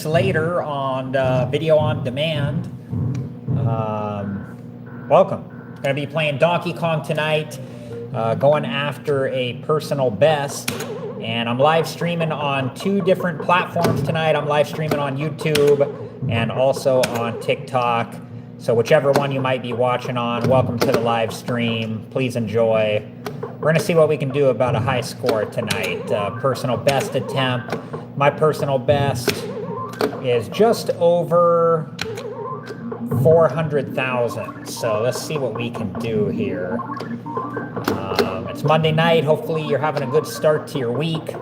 Later on video on demand. Welcome. Going to be playing Donkey Kong tonight, going after a personal best, and I'm live streaming on two different platforms tonight. I'm live streaming on YouTube and also on TikTok. So whichever one you might be watching on, welcome to the live stream. Please enjoy. We're going to see what we can do about a high score tonight. Personal best attempt. My personal best is just over 400,000. So let's see what we can do here. It's Monday night. Hopefully you're having a good start to your week.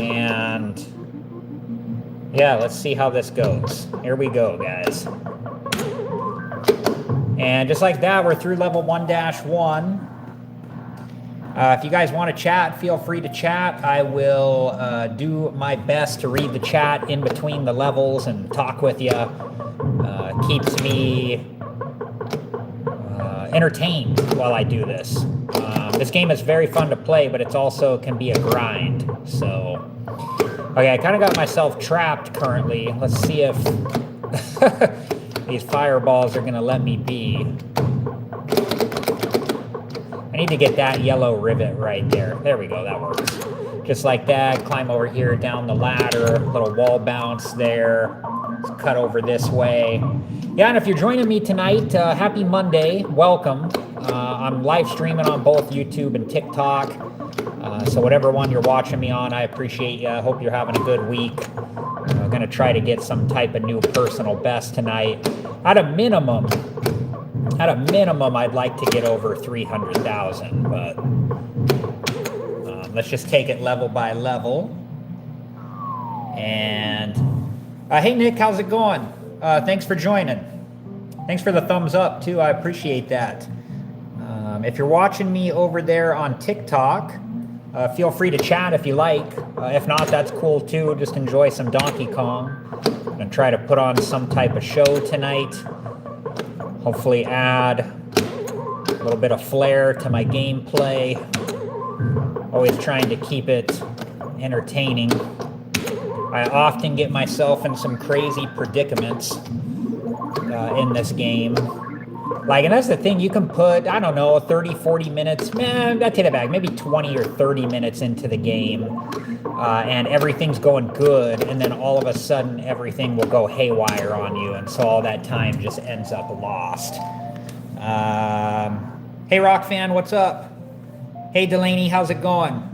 And yeah, let's see how this goes. Here we go, guys. And just like that, we're through level 1-1. If you guys want to chat, feel free to chat. I will do my best to read the chat in between the levels and talk with you. Keeps me entertained while I do this. This game is very fun to play, but it's also can be a grind. So, okay, I kind of got myself trapped currently. Let's see if these fireballs are going to let me be. I need to get that yellow rivet right there. There we go, that works. Just like that, climb over here down the ladder, little wall bounce there. Let's cut over this way. Yeah, and if you're joining me tonight, happy Monday, welcome. I'm live streaming on both YouTube and TikTok. So whatever one you're watching me on, I appreciate you. I hope you're having a good week. I'm gonna try to get some type of new personal best tonight. At a minimum, I'd like to get over 300,000, but let's just take it level by level. And hey, Nick, how's it going? Thanks for joining. Thanks for the thumbs up, too. I appreciate that. If you're watching me over there on TikTok, feel free to chat if you like. If not, that's cool, too. Just enjoy some Donkey Kong. I'm going to try to put on some type of show tonight. Hopefully add a little bit of flair to my gameplay. Always trying to keep it entertaining. I often get myself in some crazy predicaments in this game. Like, and that's the thing, you can put, I don't know, 30, 40 minutes, man, I take it back, maybe 20 or 30 minutes into the game, and everything's going good, and then all of a sudden everything will go haywire on you, and so all that time just ends up lost. Hey, Rock Fan, what's up? Hey, Delaney, how's it going?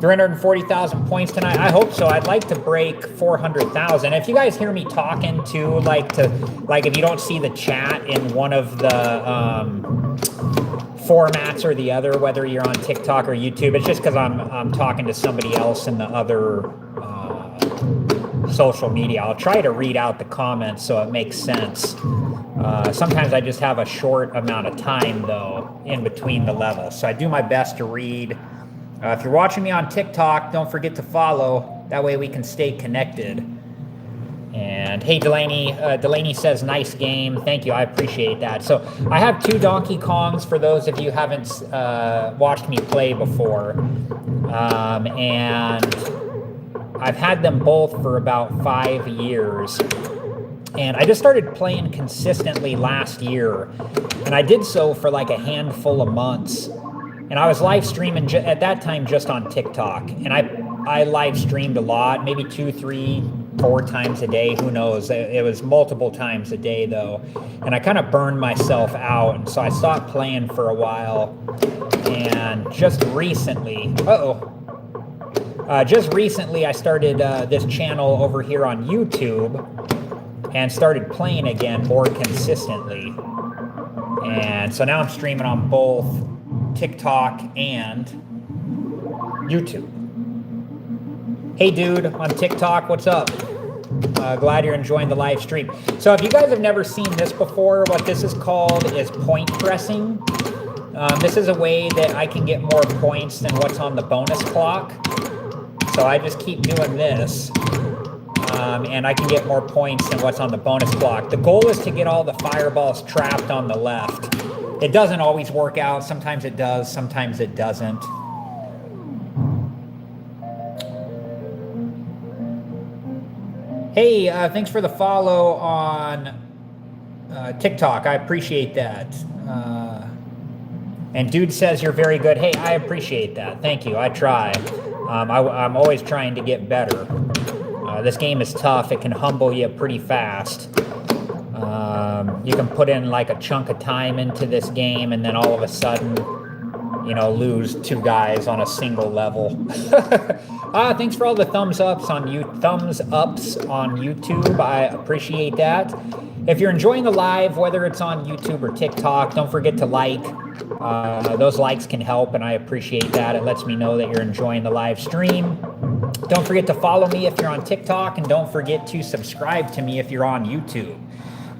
340,000 points tonight. I hope so. I'd like to break 400,000. If you guys hear me talking too, like if you don't see the chat in one of the formats or the other, whether you're on TikTok or YouTube, it's just because I'm talking to somebody else in the other social media. I'll try to read out the comments so it makes sense. Sometimes I just have a short amount of time though in between the levels, so I do my best to read. If you're watching me on TikTok, don't forget to follow. That way we can stay connected. And hey, Delaney. Delaney says, nice game. Thank you. I appreciate that. So I have two Donkey Kongs for those of you who haven't watched me play before. And I've had them both for about 5 years. And I just started playing consistently last year. And I did so for like a handful of months. And I was live streaming at that time just on TikTok. And I live streamed a lot, maybe 2, 3, 4 times a day. Who knows? It was multiple times a day, though. And I kind of burned myself out. And so I stopped playing for a while. And just recently, just recently I started this channel over here on YouTube and started playing again more consistently. And so now I'm streaming on both TikTok and YouTube. Hey dude, on TikTok, what's up? Glad you're enjoying the live stream. So if you guys have never seen this before, what this is called is point pressing. This is a way that I can get more points than what's on the bonus clock. So I just keep doing this, and I can get more points than what's on the bonus clock. The goal is to get all the fireballs trapped on the left. It doesn't always work out. Sometimes it does, sometimes it doesn't. Hey, thanks for the follow on TikTok. I appreciate that. And dude says you're very good. Hey, I appreciate that. Thank you. I try. I'm always trying to get better. This game is tough. It can humble you pretty fast. You can put in like a chunk of time into this game and then all of a sudden, you know, lose 2 guys on a single level. Thanks for all the thumbs ups on YouTube. I appreciate that. If you're enjoying the live, whether it's on YouTube or TikTok, don't forget to like. Those likes can help, and I appreciate that. It lets me know that you're enjoying the live stream. Don't forget to follow me if you're on TikTok, and don't forget to subscribe to me if you're on YouTube.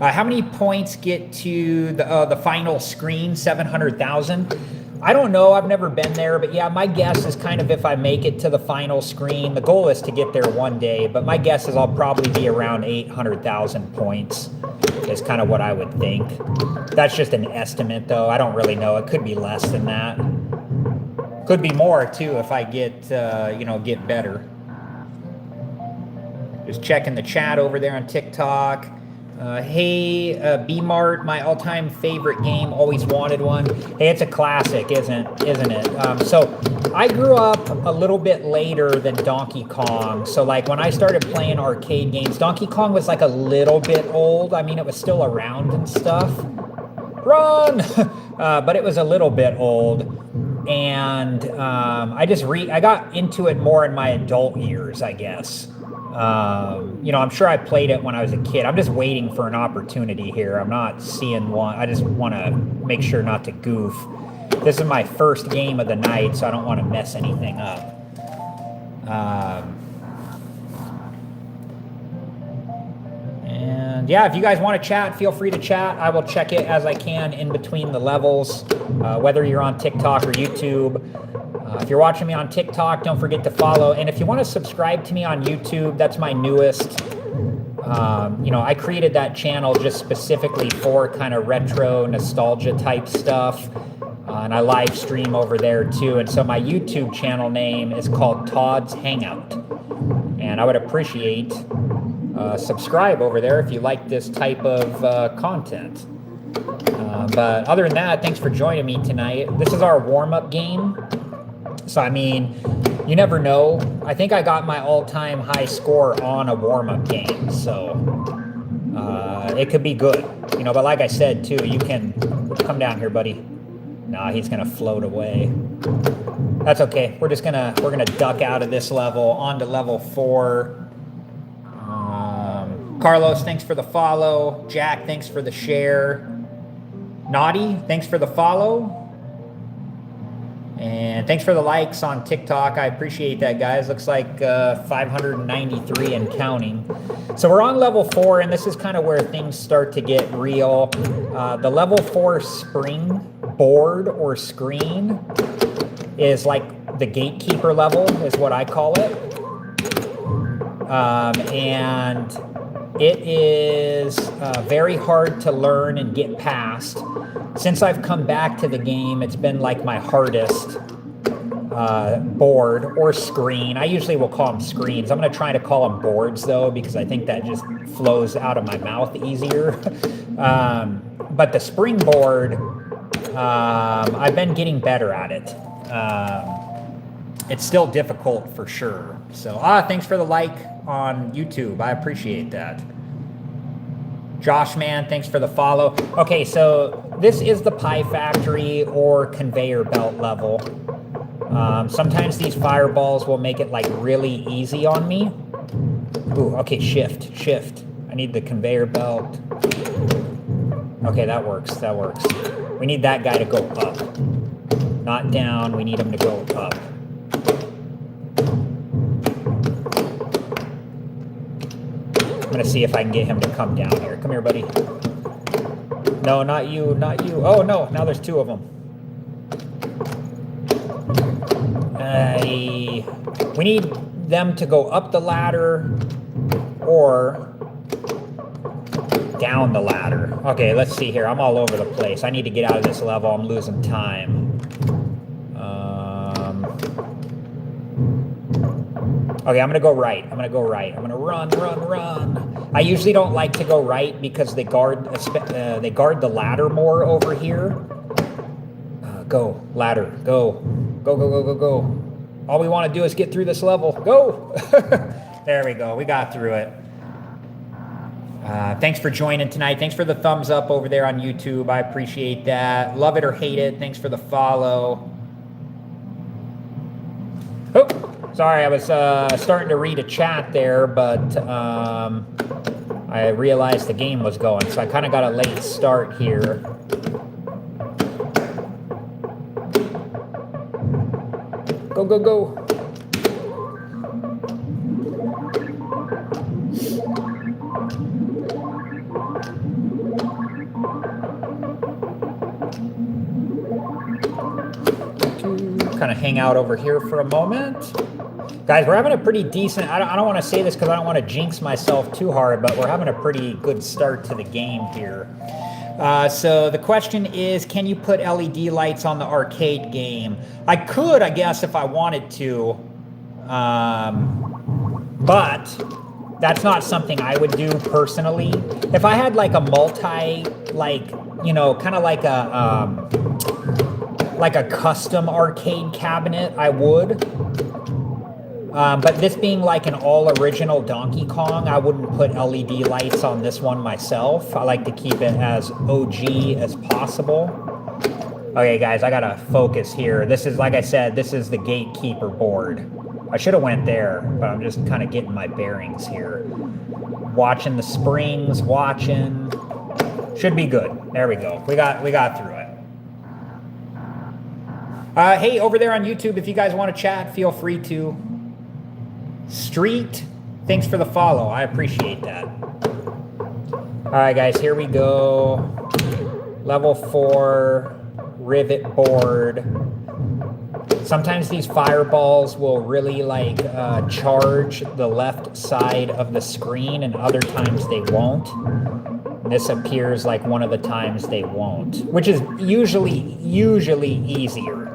How many points get to the final screen? 700,000. I don't know. I've never been there, but yeah, my guess is kind of if I make it to the final screen. The goal is to get there one day, but my guess is I'll probably be around 800,000 points. Is kind of what I would think. That's just an estimate, though. I don't really know. It could be less than that. Could be more too if I get get better. Just checking the chat over there on TikTok. Hey, B-Mart, my all-time favorite game, always wanted one. Hey, it's a classic, isn't it? So I grew up a little bit later than Donkey Kong. So like when I started playing arcade games, Donkey Kong was like a little bit old. I mean, it was still around and stuff. Run! But it was a little bit old. And I got into it more in my adult years, I guess. I'm sure I played it when I was a kid. I'm just waiting for an opportunity here. I'm not seeing one. I just want to make sure not to goof. This is my first game of the night, so I don't want to mess anything up. And yeah, if you guys want to chat, feel free to chat. I will check it as I can in between the levels, whether you're on TikTok or YouTube. If you're watching me on TikTok, don't forget to follow. And if you want to subscribe to me on YouTube, that's my newest. I created that channel just specifically for kind of retro nostalgia type stuff. And I live stream over there too. And so my YouTube channel name is called Todd's Hangout. And I would appreciate subscribe over there if you like this type of content. But other than that, thanks for joining me tonight. This is our warm-up game. So, I mean, you never know. I think I got my all-time high score on a warm-up game. So, it could be good. But like I said, too, you can come down here, buddy. Nah, he's going to float away. That's okay. We're going to duck out of this level onto level 4. Carlos, thanks for the follow. Jack, thanks for the share. Naughty, thanks for the follow. And thanks for the likes on TikTok. I appreciate that, guys. Looks like 593 and counting. So we're on level 4, and this is kind of where things start to get real. The level 4 spring board or screen is like the gatekeeper level, is what I call it. And it is very hard to learn and get past. Since I've come back to the game, it's been like my hardest board or screen. I usually will call them screens. I'm going to try to call them boards, though, because I think that just flows out of my mouth easier. But the springboard, I've been getting better at it. It's still difficult for sure. So, thanks for the like on YouTube. I appreciate that. Josh, man, thanks for the follow. Okay, so this is the Pie Factory or conveyor belt level. Sometimes these fireballs will make it like really easy on me. Ooh, okay, shift. I need the conveyor belt. Okay, that works. We need that guy to go up, not down. We need him to go up. I'm going to see if I can get him to come down here. Come here, buddy. No, not you. Oh, no, now there's 2 of them. We need them to go up the ladder or down the ladder. Okay, let's see here. I'm all over the place. I need to get out of this level. I'm losing time. Okay, I'm gonna go right. I'm gonna go right. I'm gonna run. I usually don't like to go right because they guard the ladder more over here. Go, ladder, go. Go. All we want to do is get through this level. Go! There we go. We got through it. Thanks for joining tonight. Thanks for the thumbs up over there on YouTube. I appreciate that. Love it or hate it. Thanks for the follow. Oh, sorry, I was starting to read a chat there, but I realized the game was going, so I kind of got a late start here. Go. Kind of hang out over here for a moment. Guys, we're having a pretty decent, I don't want to say this because I don't want to jinx myself too hard, but we're having a pretty good start to the game here. So the question is, can you put LED lights on the arcade game? I could, I guess, if I wanted to, but that's not something I would do personally. If I had like a multi, like, you know, kind of like a custom arcade cabinet, I would. But this being like an all original Donkey Kong, I wouldn't put LED lights on this one myself. I like to keep it as OG as possible. Okay, guys, I gotta focus here. This is, like I said, this is the gatekeeper board. I should have went there, but I'm just kind of getting my bearings here. Watching the springs, watching. Should be good. There we go. We got through it. Hey, over there on YouTube, if you guys want to chat, feel free to. Street, thanks for the follow. I appreciate that. All right, guys, here we go. Level 4, rivet board. Sometimes these fireballs will really like charge the left side of the screen, and other times they won't. This appears like one of the times they won't, which is usually easier.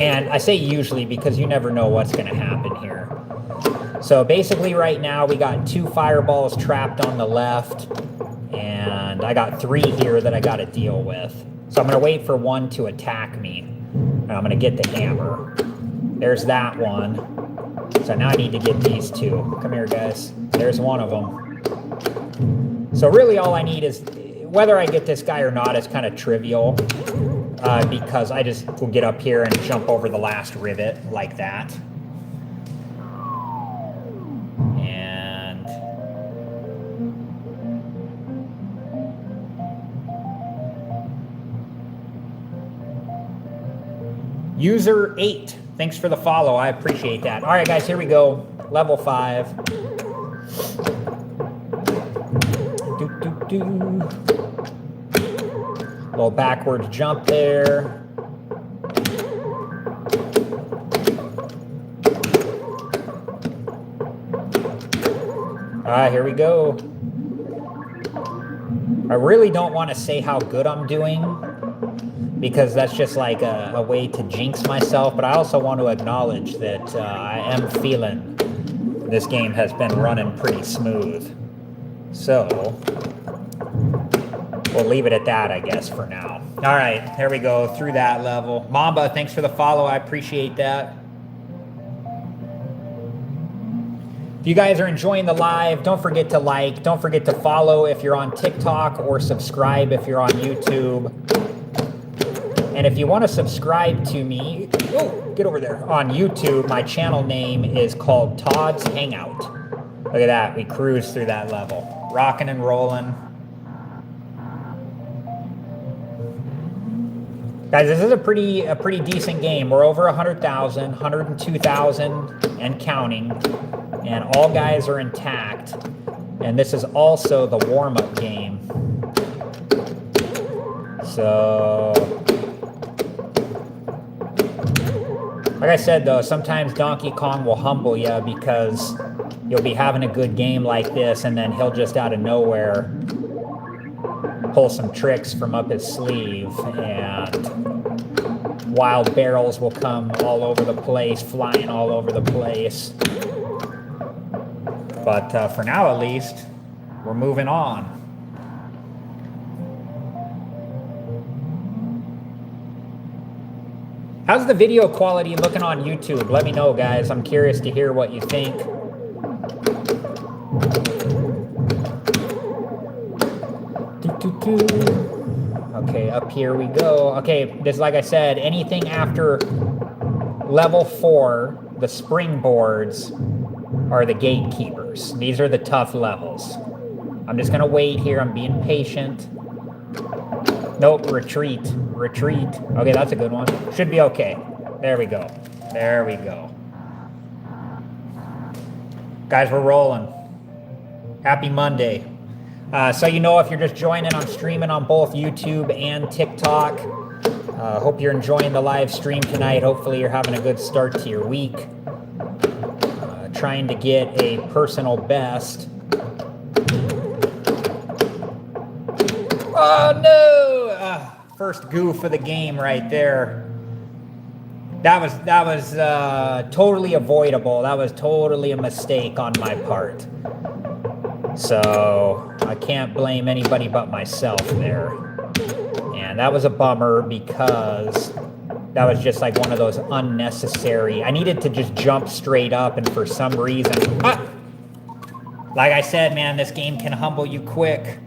And I say usually because you never know what's going to happen here. So basically right now we got 2 fireballs trapped on the left, and I got 3 here that I got to deal with. So I'm going to wait for one to attack me, and I'm going to get the hammer. There's that one. So now I need to get these 2. Come here, guys. There's one of them. So really all I need is, whether I get this guy or not is kind of trivial. Because I just will get up here and jump over the last rivet like that. And User 8, thanks for the follow. I appreciate that. All right, guys, here we go. Level 5. Little backwards jump there. All right, here we go. I really don't want to say how good I'm doing, because that's just like a way to jinx myself, but I also want to acknowledge that I am feeling this game has been running pretty smooth. So we'll leave it at that, I guess, for now. All right, there we go, through that level. Mamba, thanks for the follow. I appreciate that. If you guys are enjoying the live, don't forget to like. Don't forget to follow if you're on TikTok, or subscribe if you're on YouTube. And if you want to subscribe to me, get over there, on YouTube, my channel name is called Todd's Hangout. Look at that, we cruised through that level. Rocking and rolling. Guys, this is a pretty decent game. We're over 100,000, 102,000 and counting, and all guys are intact. And this is also the warm-up game. So, like I said though, sometimes Donkey Kong will humble you, because you'll be having a good game like this, and then he'll just out of nowhere pull some tricks from up his sleeve, and wild barrels will come all over the place, flying all over the place. But for now, at least, we're moving on. How's the video quality looking on YouTube? Let me know, guys. I'm curious to hear what you think. Okay, up here we go. Okay, this, like I said, anything after level 4, the springboards are the gatekeepers. These are the tough levels. I'm just gonna wait here. I'm being patient. Nope, retreat. Retreat. Okay, that's a good one. Should be okay. There we go. There we go. Guys, we're rolling. Happy Monday. So you know, if you're just joining, I'm streaming on both YouTube and TikTok. Hope you're enjoying the live stream tonight. Hopefully you're having a good start to your week. Trying to get a personal best. Oh no! First goof of the game right there. That was totally avoidable. That was totally a mistake on my part. So I can't blame anybody but myself there. And that was a bummer because that was just like one of those unnecessary. I needed to just jump straight up, and for some reason, like I said, man, this game can humble you quick.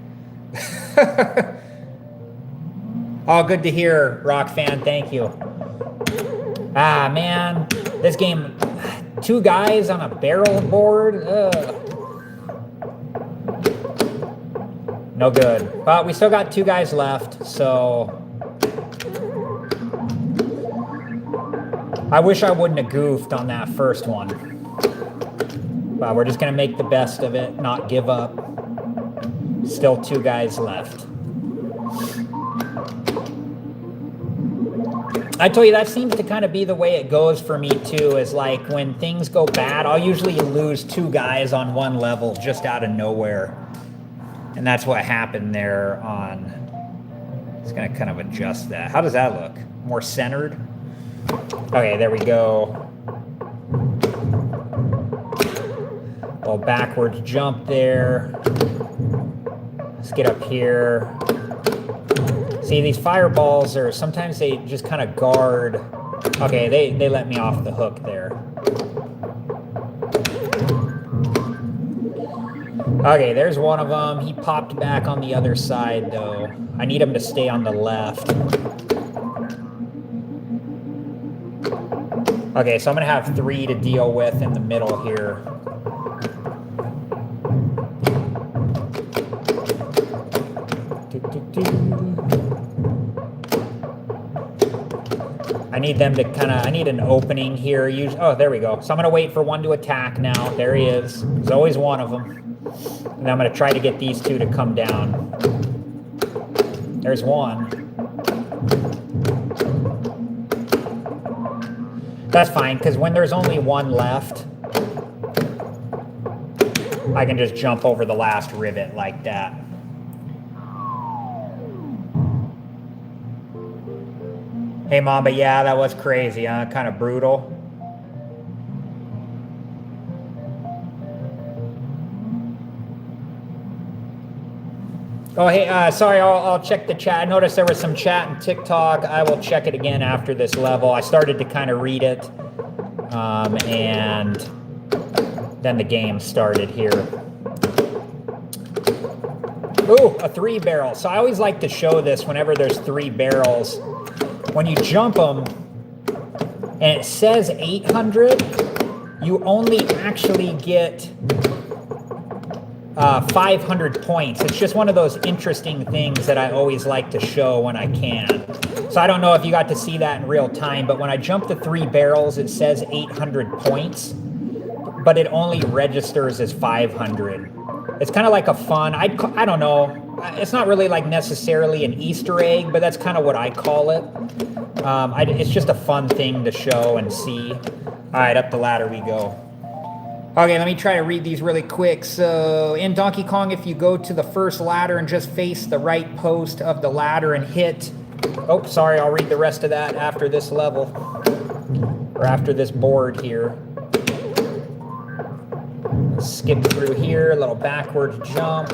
Oh, good to hear, Rock Fan. Thank you. Ah, man, this game, 2 guys on a barrel board. No good. But we still got 2 guys left, so I wish I wouldn't have goofed on that first one. But we're just gonna make the best of it, not give up. Still 2 guys left. I tell you, that seems to kind of be the way it goes for me too, is like when things go bad, I'll usually lose 2 guys on one level just out of nowhere. And that's what happened there on... It's going to kind of adjust that. How does that look? More centered? Okay, there we go. A little backwards jump there. Let's get up here. See, these fireballs are... Sometimes they just kind of guard... Okay, they let me off the hook there. Okay, there's one of them. He popped back on the other side, though. I need him to stay on the left. Okay, so I'm going to have 3 to deal with in the middle here. I need them to kind of... I need an opening here. Oh, there we go. So I'm going to wait for one to attack now. There he is. There's always one of them. And I'm going to try to get these 2 to come down. There's one. That's fine, because when there's only one left, I can just jump over the last rivet like that. Hey, Mamba, yeah, that was crazy, huh? Kind of brutal. Oh, hey, sorry, I'll check the chat. I noticed there was some chat in TikTok. I will check it again after this level. I started to kind of read it, and then the game started here. Ooh, a 3 barrel. So I always like to show this whenever there's 3 barrels. When you jump them, and it says 800, you only actually get... 500 points. It's just one of those interesting things that I always like to show when I can. So I don't know if you got to see that in real time, but when I jump the 3 barrels, it says 800 points, but it only registers as 500. It's kind of like a fun, I don't know, it's not really like necessarily an Easter egg, but that's kind of what I call it. It's just a fun thing to show and see. All right, up the ladder we go. Okay, let me try to read these really quick. So in Donkey Kong, if you go to the first ladder and just face the right post of the ladder and hit Oh, sorry, I'll read the rest of that after this level. Or after this board here. Skip through here, a little backward jump.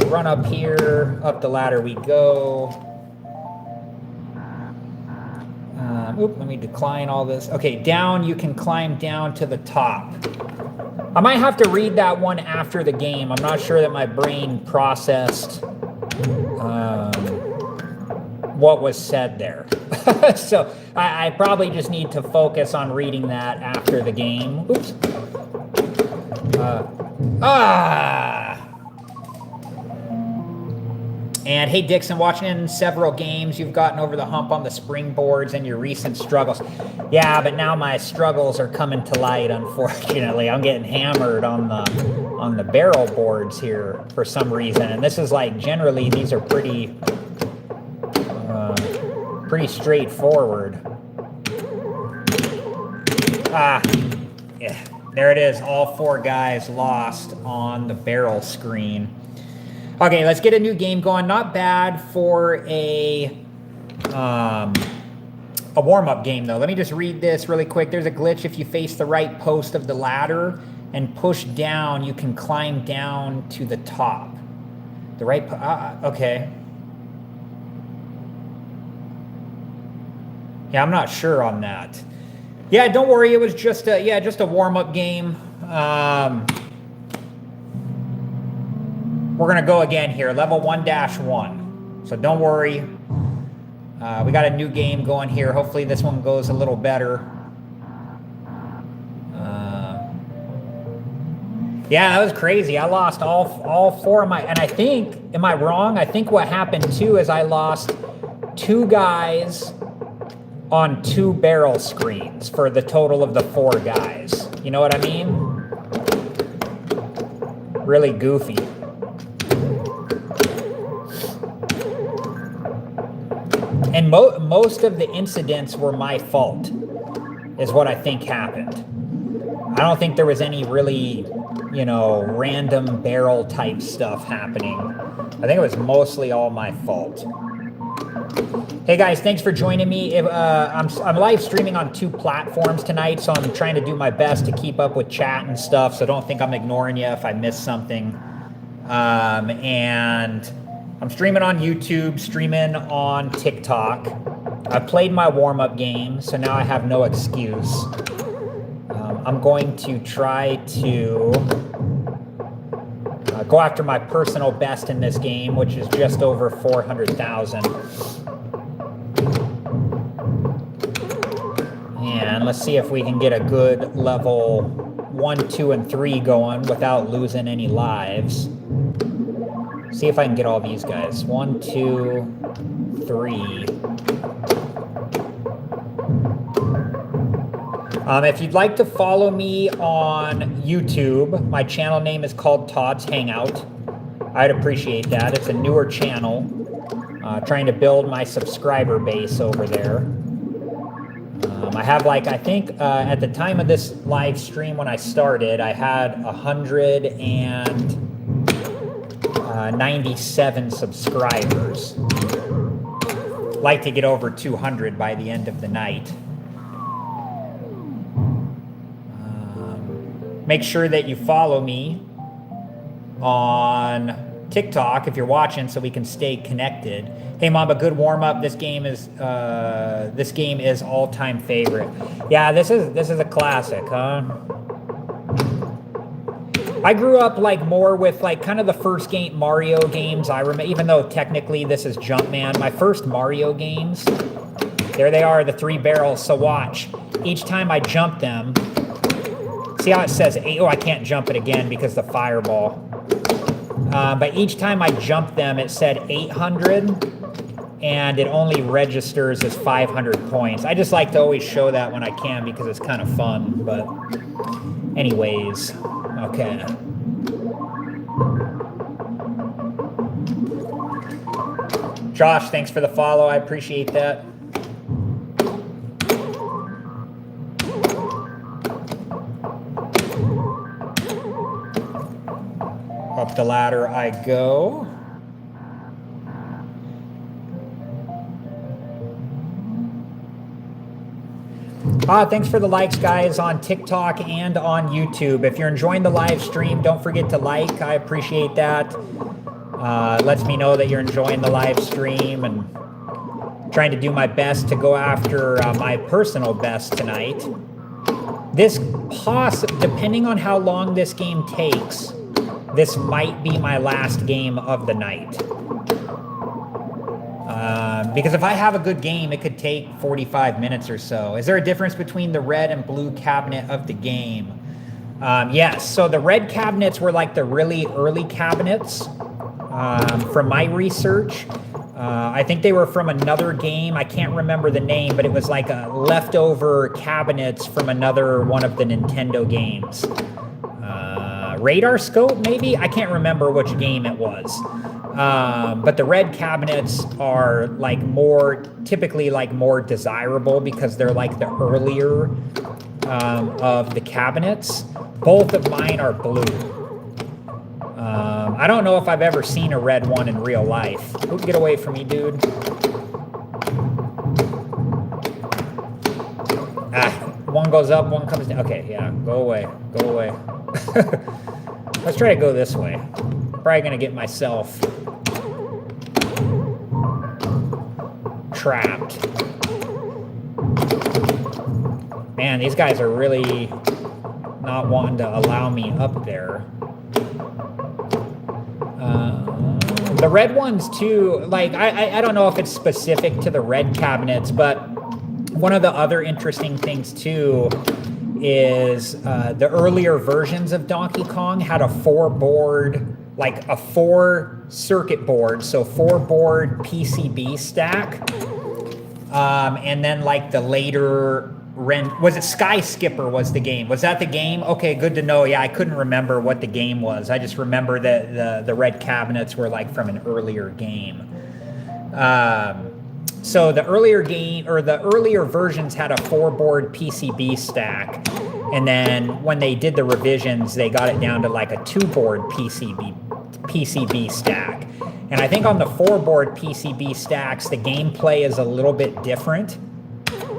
Run up here, up the ladder we go. Let me decline all this. Okay, down, you can climb down to the top. I might have to read that one after the game. I'm not sure that my brain processed what was said there. So I probably just need to focus on reading that after the game. Oops. And hey, Dixon, watching in several games, you've gotten over the hump on the springboards and your recent struggles. Yeah, but now my struggles are coming to light, unfortunately. I'm getting hammered on the barrel boards here for some reason. And this is like, generally, these are pretty straightforward. Yeah, there it is. All 4 guys lost on the barrel screen. Okay, let's get a new game going. Not bad for a warm-up game, though. Let me just read this really quick. There's a glitch. If you face the right post of the ladder and push down, you can climb down to the top. The right... okay. Yeah, I'm not sure on that. Yeah, don't worry. It was just a warm-up game. We're going to go again here, level 1-1. So don't worry. We got a new game going here. Hopefully this one goes a little better. Yeah, that was crazy. I lost all 4 of my... And I think, am I wrong? I think what happened too is I lost 2 guys on 2 barrel screens for the total of the 4 guys. You know what I mean? Really goofy. And most of the incidents were my fault, is what I think happened. I don't think there was any really, random barrel type stuff happening. I think it was mostly all my fault. Hey guys, thanks for joining me. I'm live streaming on 2 platforms tonight, so I'm trying to do my best to keep up with chat and stuff, so don't think I'm ignoring you if I miss something. And I'm streaming on YouTube, streaming on TikTok. I played my warm-up game, so now I have no excuse. I'm going to try to go after my personal best in this game, which is just over 400,000. And let's see if we can get a good level 1, 2, and 3 going without losing any lives. See if I can get all these guys. 1, 2, 3. If you'd like to follow me on YouTube, my channel name is called Todd's Hangout. I'd appreciate that. It's a newer channel. Trying to build my subscriber base over there. I have I think at the time of this live stream when I started, I had 197 subscribers. Like to get over 200 by the end of the night. Make sure that you follow me on TikTok if you're watching, so we can stay connected. Hey Mamba, good warm up. This game is all-time favorite. Yeah, this is a classic, huh? I grew up more with kind of the first Mario games I remember, even though technically this is Jumpman. My first Mario games, there they are, the 3 barrels. So watch, each time I jump them, see how it says 8? Oh, I can't jump it again because the fireball. But each time I jumped them, it said 800, and it only registers as 500 points. I just like to always show that when I can because it's kind of fun. But anyways, okay. Josh, thanks for the follow. I appreciate that. Up the ladder I go. Thanks for the likes, guys, on TikTok and on YouTube. If you're enjoying the live stream, don't forget to like. I appreciate that. Lets me know that you're enjoying the live stream, and trying to do my best to go after my personal best tonight. Depending on how long this game takes, this might be my last game of the night. Because if I have a good game, it could take 45 minutes or so. Is there a difference between the red and blue cabinet of the game? Yes, so the red cabinets were like the really early cabinets from my research. I think they were from another game. I can't remember the name, but it was like a leftover cabinets from another one of the Nintendo games. Radar Scope, maybe? I can't remember which game it was. But the red cabinets are like typically like more desirable because they're like the earlier of the cabinets. Both of mine are blue. I don't know if I've ever seen a red one in real life. Get away from me, dude. One goes up, one comes down. Okay, yeah, go away, go away. Let's try to go this way. Probably gonna get myself trapped. Man, these guys are really not wanting to allow me up there. The red ones too, like, I don't know if it's specific to the red cabinets, but one of the other interesting things too is the earlier versions of Donkey Kong had a 4-board, like a 4-circuit board, so 4-board PCB stack. And then like the later was it Sky Skipper was the game? Was that the game? Okay, good to know. Yeah, I couldn't remember what the game was. I just remember that the red cabinets were like from an earlier game. So the earlier game, or the earlier versions, had a 4-board PCB stack, and then when they did the revisions, they got it down to like a 2-board PCB stack. And I think on the 4-board PCB stacks, the gameplay is a little bit different.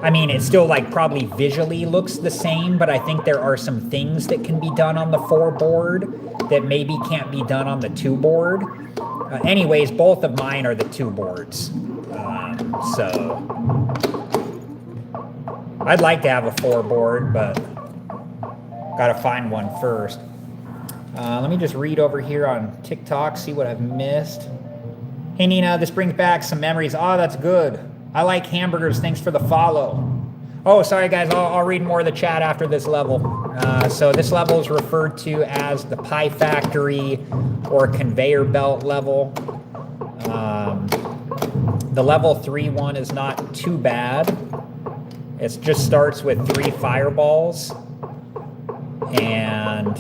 I mean, it still like probably visually looks the same, but I think there are some things that can be done on the 4-board that maybe can't be done on the 2-board. Anyways, both of mine are the 2 boards. So I'd like to have a 4-board, but gotta find one first. Let me just read over here on TikTok, see what I've missed. Hey Nina, this brings back some memories. Oh, that's good. I like hamburgers. Thanks for the follow. Oh, sorry guys, I'll read more of the chat after this level. So this level is referred to as the Pie Factory or conveyor belt level. The level 3 one is not too bad. It just starts with 3 fireballs. And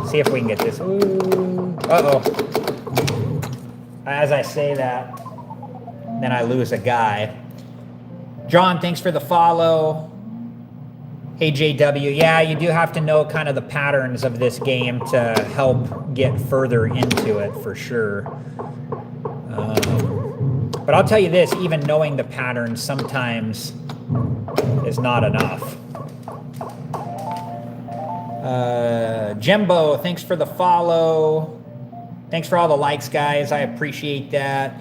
see if we can get this. Ooh. Uh-oh. As I say that, then I lose a guy. John, thanks for the follow. Hey, JW. Yeah, you do have to know kind of the patterns of this game to help get further into it, for sure. But I'll tell you this, even knowing the patterns sometimes is not enough. Jembo, thanks for the follow. Thanks for all the likes, guys. I appreciate that.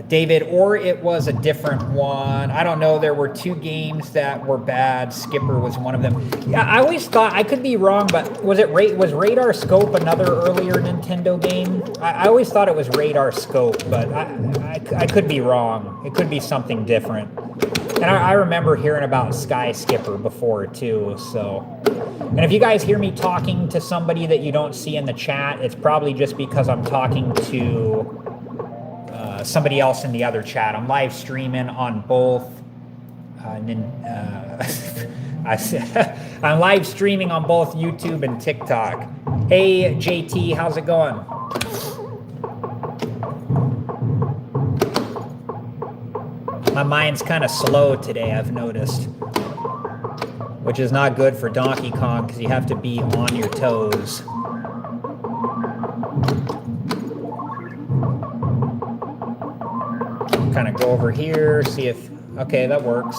David, or it was a different one. I don't know. There were 2 games that were bad. Skipper was one of them. Yeah, I always thought, I could be wrong, but was Radar Scope another earlier Nintendo game? I always thought it was Radar Scope, but I could be wrong. It could be something different. And I remember hearing about Sky Skipper before too, so. And if you guys hear me talking to somebody that you don't see in the chat, it's probably just because I'm talking to somebody else in the other chat. I'm live streaming on both. I'm live streaming on both YouTube and TikTok. Hey, JT, how's it going? My mind's kind of slow today, I've noticed. Which is not good for Donkey Kong because you have to be on your toes. Kind of go over here, see if... Okay, that works.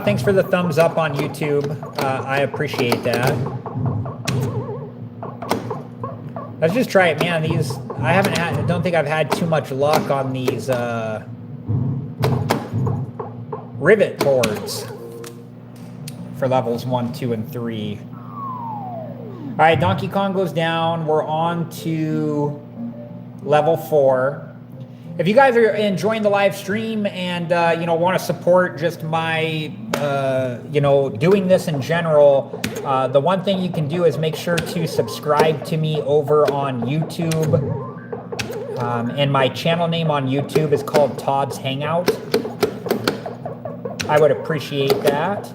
Thanks for the thumbs up on YouTube. I appreciate that. Let's just try it, man. These I don't think I've had too much luck on these rivet boards for levels 1, 2, and 3. All right, Donkey Kong goes down. We're on to level 4. If you guys are enjoying the live stream and want to support just my doing this in general, the one thing you can do is make sure to subscribe to me over on YouTube. And my channel name on YouTube is called Todd's Hangout. I would appreciate that.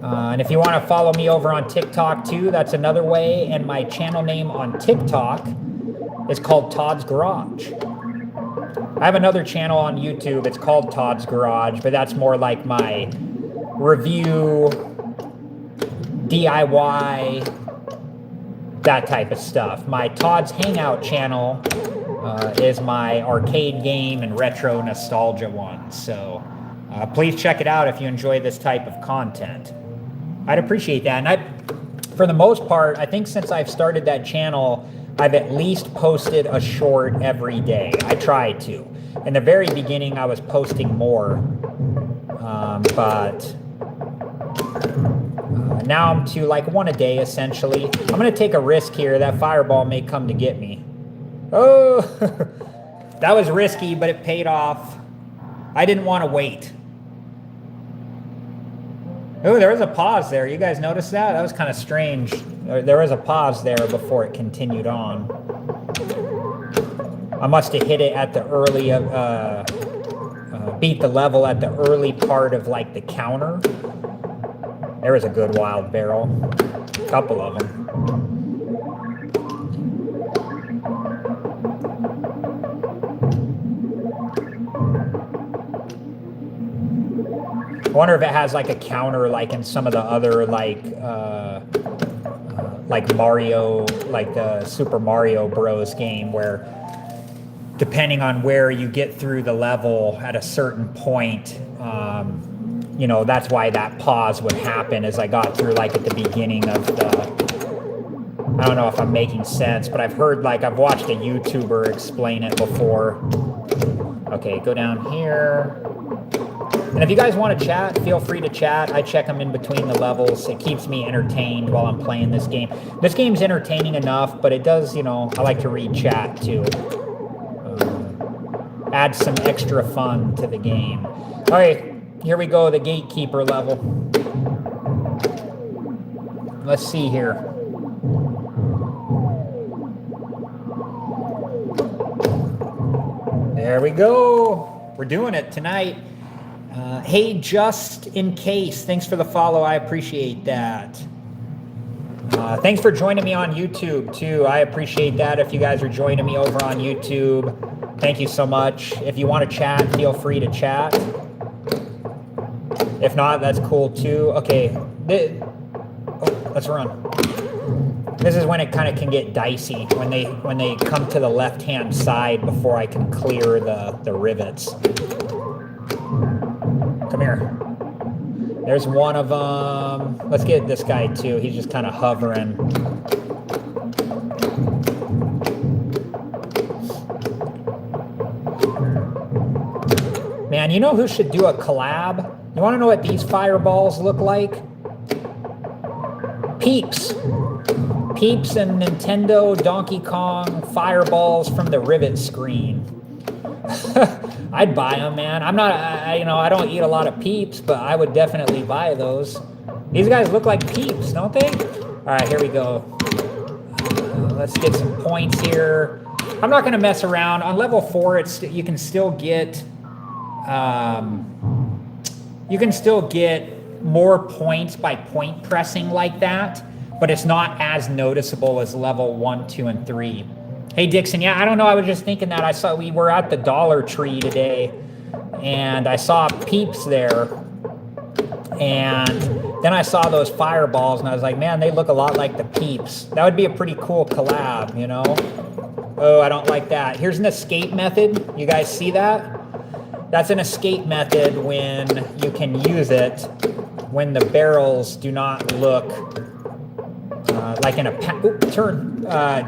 And if you want to follow me over on TikTok too, that's another way. And my channel name on TikTok is called Todd's Garage. I have another channel on YouTube. It's called Todd's Garage, but that's more like my review, DIY, that type of stuff. My Todd's Hangout channel is my arcade game and retro nostalgia one. So please check it out if you enjoy this type of content. I'd appreciate that. And for the most part, I think since I've started that channel, I've at least posted a short every day. I try to. In the very beginning, I was posting more, but now I'm to like one a day, essentially. I'm going to take a risk here. That fireball may come to get me. Oh, that was risky, but it paid off. I didn't want to wait. Oh, there was a pause there. You guys notice that? That was kind of strange. There was a pause there before it continued on. I must have hit it at the early, beat the level at the early part of like the counter. There was a good wild barrel. A couple of them. I wonder if it has like a counter like in some of the other like Mario, like the Super Mario Bros. Game where depending on where you get through the level at a certain point, that's why that pause would happen as I got through like at the beginning of the, I don't know if I'm making sense, but I've watched a YouTuber explain it before. Okay, go down here. And if you guys want to chat, feel free to chat. I check them in between the levels. It keeps me entertained while I'm playing this game. This game's entertaining enough, but it does, I like to read chat too. Add some extra fun to the game. All right, here we go, the gatekeeper level. Let's see here. There we go. We're doing it tonight. Hey, just in case, thanks for the follow. I appreciate that. Thanks for joining me on YouTube too. I appreciate that. If you guys are joining me over on YouTube, thank you so much. If you want to chat, feel free to chat. If not, that's cool too. Okay, let's run. This is when it kind of can get dicey, when they come to the left-hand side before I can clear the rivets. Come here. There's one of them. Let's get this guy too. He's just kind of hovering. Man, you know who should do a collab? You want to know what these fireballs look like? Peeps. Peeps and Nintendo Donkey Kong fireballs from the rivet screen. I'd buy them, man. I don't eat a lot of Peeps, but I would definitely buy those. These guys look like Peeps, don't they? All right, here we go. Let's get some points here. I'm not going to mess around. On level 4, you can still get more points by point pressing like that, but it's not as noticeable as level 1, 2, and 3. Hey, Dixon, yeah, I don't know. I was just thinking that. We were at the Dollar Tree today, and I saw Peeps there, and then I saw those fireballs, and I was like, man, they look a lot like the Peeps. That would be a pretty cool collab, Oh, I don't like that. Here's an escape method. You guys see that? That's an escape method when you can use it when the barrels do not look like in a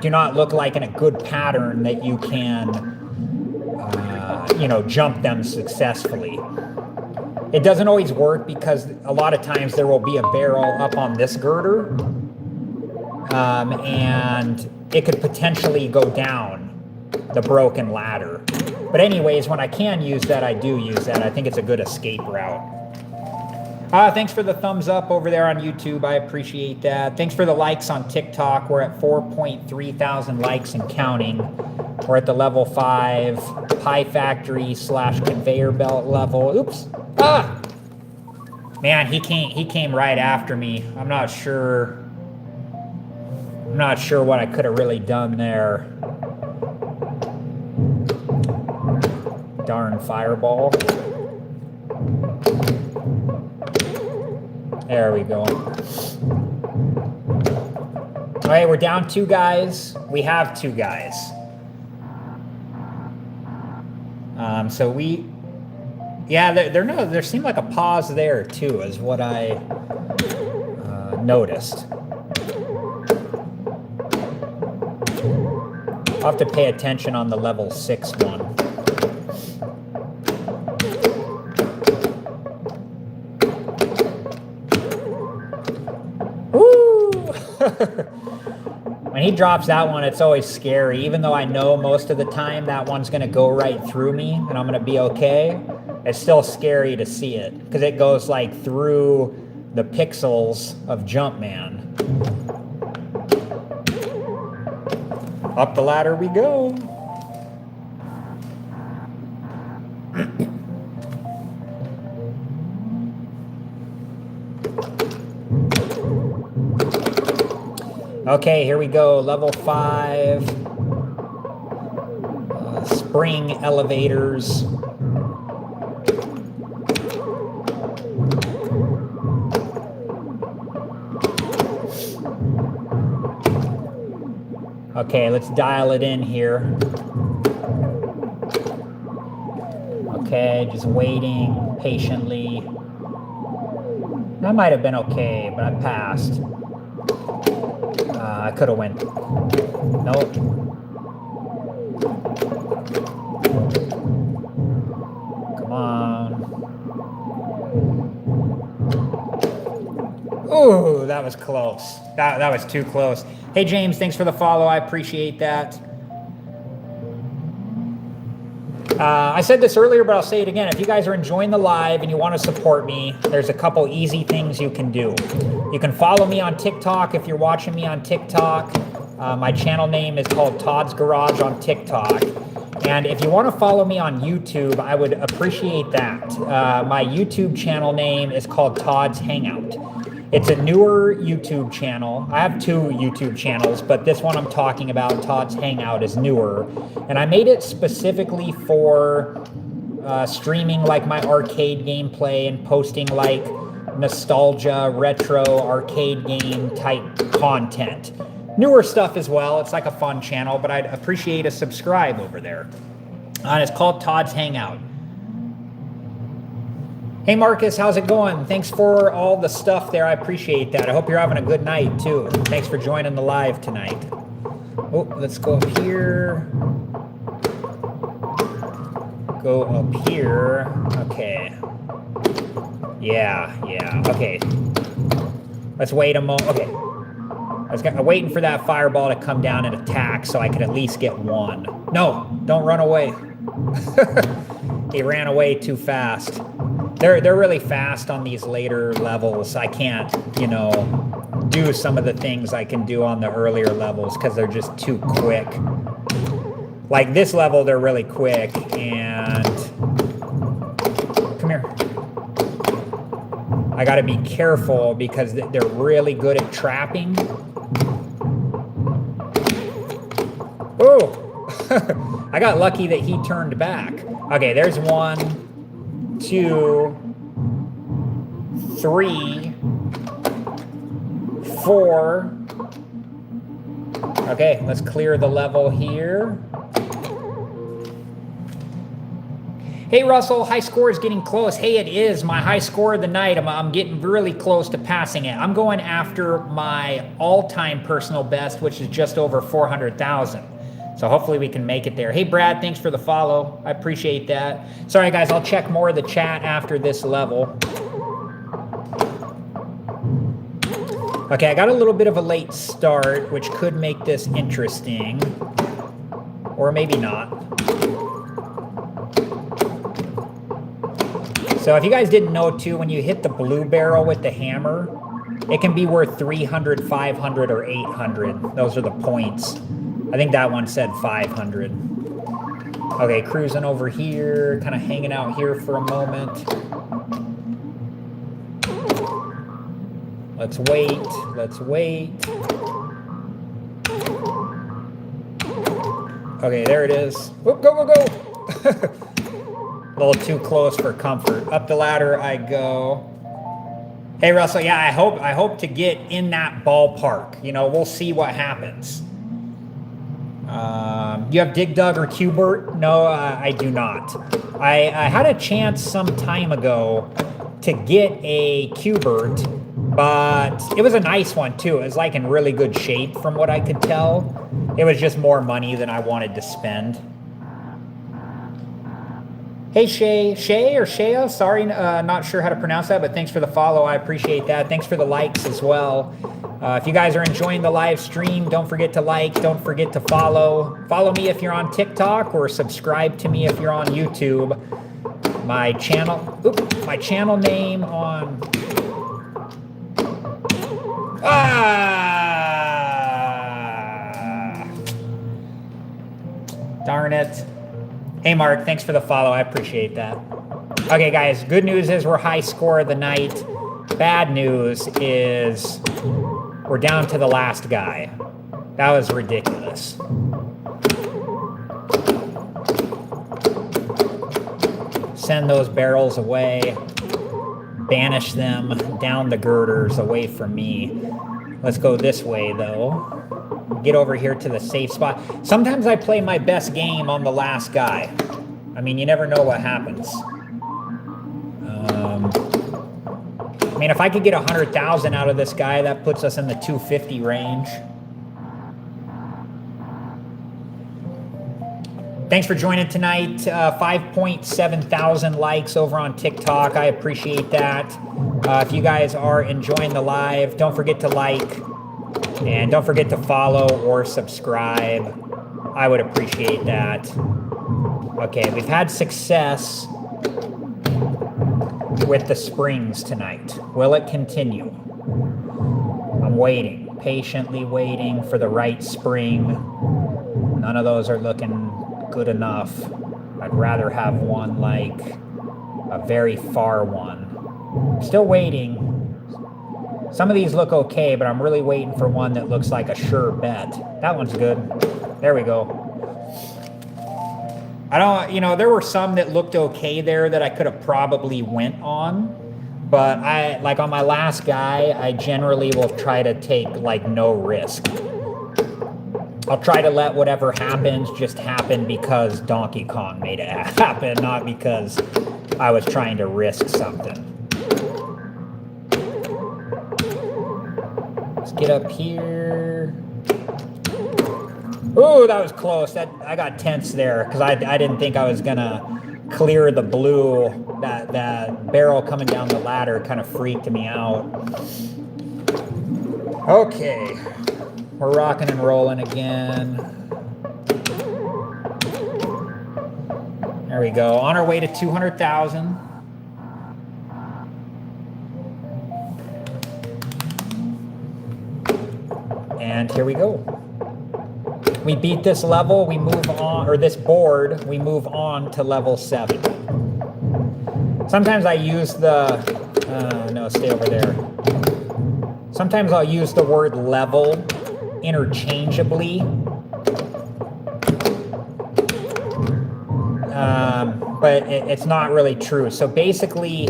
do not look like in a good pattern that you can jump them successfully. It doesn't always work because a lot of times there will be a barrel up on this girder, and it could potentially go down the broken ladder. But anyways, when I can use that, I do use that. I think it's a good escape route. Thanks for the thumbs up over there on YouTube. I appreciate that. Thanks for the likes on TikTok. We're at 4.3 thousand likes and counting. We're at the level 5 pie factory / conveyor belt level. Oops. Ah! Man, he came right after me. I'm not sure what I could have really done there. Darn fireball. There we go. All right, we're down 2 guys. We have 2 guys. There seemed like a pause there too, is what I noticed. I'll have to pay attention on the level 6 one. Woo! When he drops that one, it's always scary. Even though I know most of the time that one's going to go right through me and I'm going to be okay, it's still scary to see it because it goes like through the pixels of Jumpman. Up the ladder we go. Okay, here we go. Level 5. Spring elevators. Okay, let's dial it in here. Okay, just waiting patiently. That might have been okay, but I passed. I could have went. Nope. Come on. Ooh, that was close. That was too close. Hey, James, thanks for the follow. I appreciate that. I said this earlier, but I'll say it again. If you guys are enjoying the live and you want to support me, there's a couple easy things you can do. You can follow me on TikTok if you're watching me on TikTok. My channel name is called Todd's Garage on TikTok. And if you want to follow me on YouTube, I would appreciate that. My YouTube channel name is called Todd's Hangout. It's a newer YouTube channel. I have 2 YouTube channels, but this one I'm talking about, Todd's Hangout, is newer. And I made it specifically for streaming like my arcade gameplay and posting like nostalgia, retro, arcade game type content. Newer stuff as well. It's like a fun channel, but I'd appreciate a subscribe over there. And it's called Todd's Hangout. Hey Marcus, how's it going? Thanks for all the stuff there. I appreciate that. I hope you're having a good night too. Thanks for joining the live tonight. Oh, let's go up here. Go up here. Okay. Yeah. Okay. Let's wait a moment. Okay. I'm waiting for that fireball to come down and attack so I can at least get one. No, don't run away. He ran away too fast. They're really fast on these later levels. I can't, do some of the things I can do on the earlier levels because they're just too quick. Like this level, they're really quick, and come here. I gotta be careful because they're really good at trapping. Oh, I got lucky that he turned back. Okay, there's 1, 2, 3, 4. Okay, let's clear the level here. Hey, Russell, high score is getting close. Hey, it is my high score of the night. I'm getting really close to passing it. I'm going after my all-time personal best, which is just over 400,000. So hopefully we can make it there. Hey, Brad, thanks for the follow. I appreciate that. Sorry, guys, I'll check more of the chat after this level. Okay, I got a little bit of a late start, which could make this interesting. Or maybe not. So if you guys didn't know too, when you hit the blue barrel with the hammer, it can be worth 300, 500, or 800. Those are the points. I think that one said 500. Okay, cruising over here, kind of hanging out here for a moment. Let's wait, let's wait. Okay, there it is. Whoop, go, go, go. A little too close for comfort. Up the ladder I go. Hey, Russell, yeah, I hope to get in that ballpark. You know, we'll see what happens. You have Dig Dug or Q*bert? No, I do not. I had a chance some time ago to get a Q*bert, but it was a nice one too. It was like in really good shape from what I could tell. It was just more money than I wanted to spend. Hey, Shay or Shea, sorry, not sure how to pronounce that, but thanks for the follow. I appreciate that. Thanks for the likes as well. If you guys are enjoying the live stream, don't forget to like, don't forget to follow. Follow me if you're on TikTok or subscribe to me if you're on YouTube. My channel name on... Darn it. Hey, Mark, thanks for the follow. I appreciate that. Okay, guys, good news is we're high score of the night. Bad news is we're down to the last guy. That was ridiculous. Send those barrels away. Banish them down the girders away from me. Let's go this way, though. Get over here to the safe spot. Sometimes I play my best game on the last guy. I mean, you never know what happens. I mean, if I could get 100,000 out of this guy, that puts us in the 250 range. Thanks for joining tonight. 5.7 thousand likes over on TikTok. I appreciate that. If you guys are enjoying the live, don't forget to like. And don't forget to follow or subscribe. I would appreciate that. Okay, we've had success with the springs tonight. Will it continue? I'm waiting, patiently waiting for the right spring. None of those are looking good enough. I'd rather have one like a very far one. Still waiting. Some of these look okay, but I'm really waiting for one that looks like a sure bet. That one's good. There we go. There were some that looked okay there that I could have probably went on. But like on my last guy, I generally will try to take like no risk. I'll try to let whatever happens just happen because Donkey Kong made it happen, not because I was trying to risk something. Get up here. Ooh, that was close. I got tense there because I didn't think I was gonna clear the blue. That barrel coming down the ladder kind of freaked me out. Okay, we're rocking and rolling again. There we go. On our way to 200,000. And here we go. We beat this level, we move on, or this board, we move on to level 7. Sometimes I use the, no, stay over there. Sometimes I'll use the word level interchangeably. But it's not really true. So basically,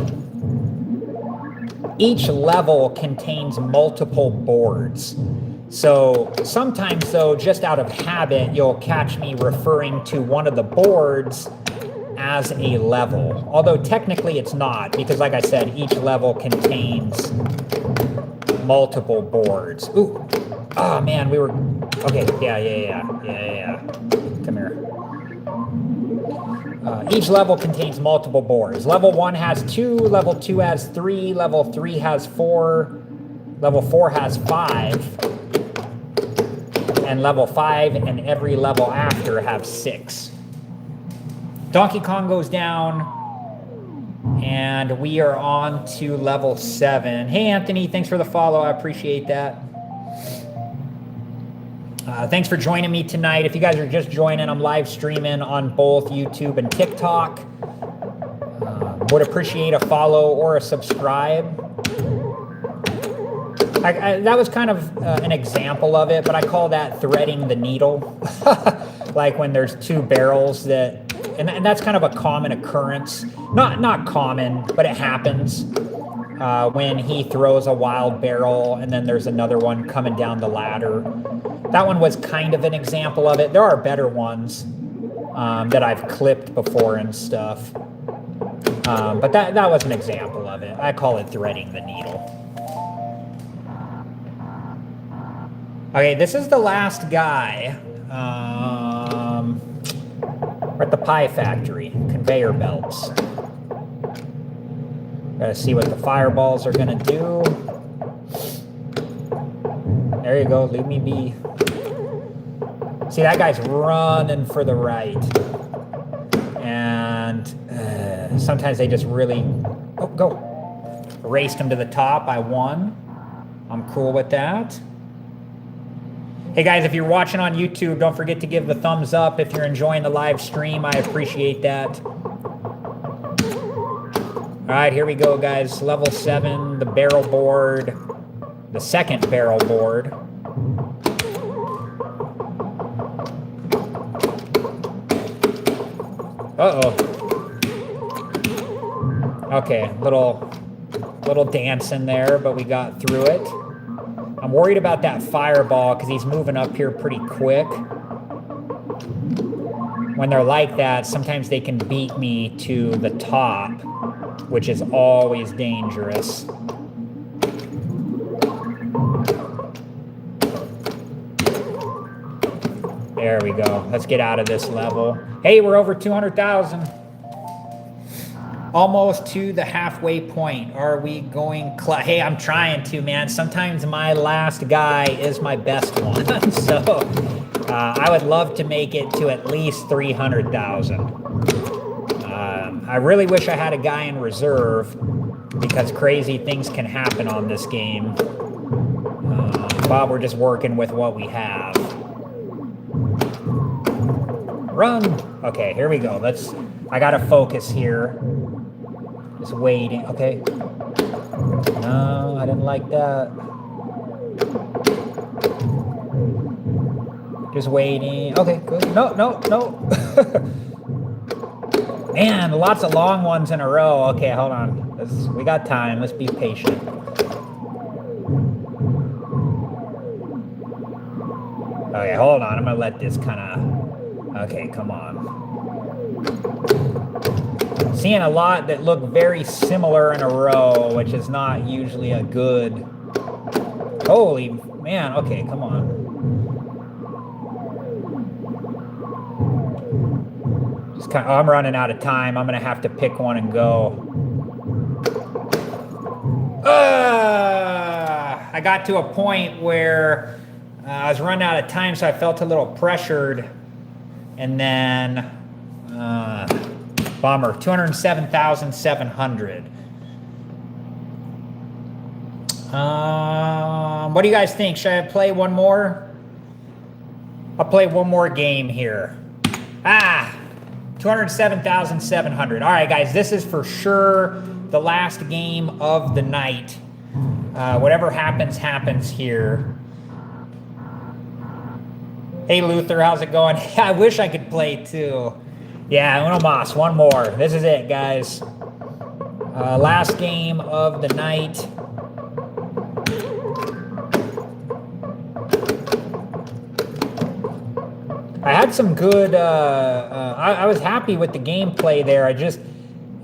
each level contains multiple boards. So sometimes, though, just out of habit, you'll catch me referring to one of the boards as a level. Although technically it's not, because like I said, each level contains multiple boards. Ooh. Oh man, we were... Okay, yeah. Come here. Each level contains multiple boards. Level 1 has 2, level 2 has 3, level 3 has 4, level 4 has 5, and level 5 and every level after have 6. Donkey Kong goes down, and we are on to level 7. Hey Anthony, thanks for the follow, I appreciate that. Thanks for joining me tonight. If you guys are just joining, I'm live streaming on both YouTube and TikTok. Would appreciate a follow or a subscribe. That was kind of an example of it, but I call that threading the needle. Like when there's two barrels that, and that's kind of a common occurrence. Not common, but it happens when he throws a wild barrel and then there's another one coming down the ladder. That one was kind of an example of it. There are better ones that I've clipped before and stuff. But that was an example of it. I call it threading the needle. Okay, this is the last guy. We're at the pie factory. Conveyor belts. Gotta see what the fireballs are gonna do. There you go, leave me be. See, that guy's running for the right. And sometimes they just really... Oh, go. Raced him to the top. I won. I'm cool with that. Hey guys, if you're watching on YouTube, don't forget to give the thumbs up. If you're enjoying the live stream, I appreciate that. All right, here we go, guys. Level 7, the barrel board. The second barrel board. Uh-oh. Okay, little dance in there, but we got through it. I'm worried about that fireball because he's moving up here pretty quick. When they're like that, sometimes they can beat me to the top, which is always dangerous. There we go. Let's get out of this level. Hey, we're over 200,000. Almost to the halfway point. Are we going... Hey, I'm trying to, man. Sometimes my last guy is my best one. So I would love to make it to at least 300,000. I really wish I had a guy in reserve because crazy things can happen on this game. But we're just working with what we have. Run! Okay, here we go. I gotta focus here. Just waiting. Okay. No, I didn't like that. Just waiting. Okay, good. No. Man, lots of long ones in a row. Okay, hold on. We got time. Let's be patient. Okay, hold on. I'm gonna let this kind of... Okay, come on. Seeing a lot that look very similar in a row, which is not usually a good... Holy man, okay, come on. Just kind of, I'm running out of time. I'm going to have to pick one and go. I got to a point where I was running out of time, so I felt a little pressured. And then... Bummer, 207,700. What do you guys think? Should I play one more? I'll play one more game here. 207,700. All right, guys, this is for sure the last game of the night. Whatever happens, happens here. Hey, Luther, how's it going? I wish I could play too. Yeah, Uno Mas, one more. This is it, guys. Last game of the night. I had some good. I was happy with the gameplay there. I just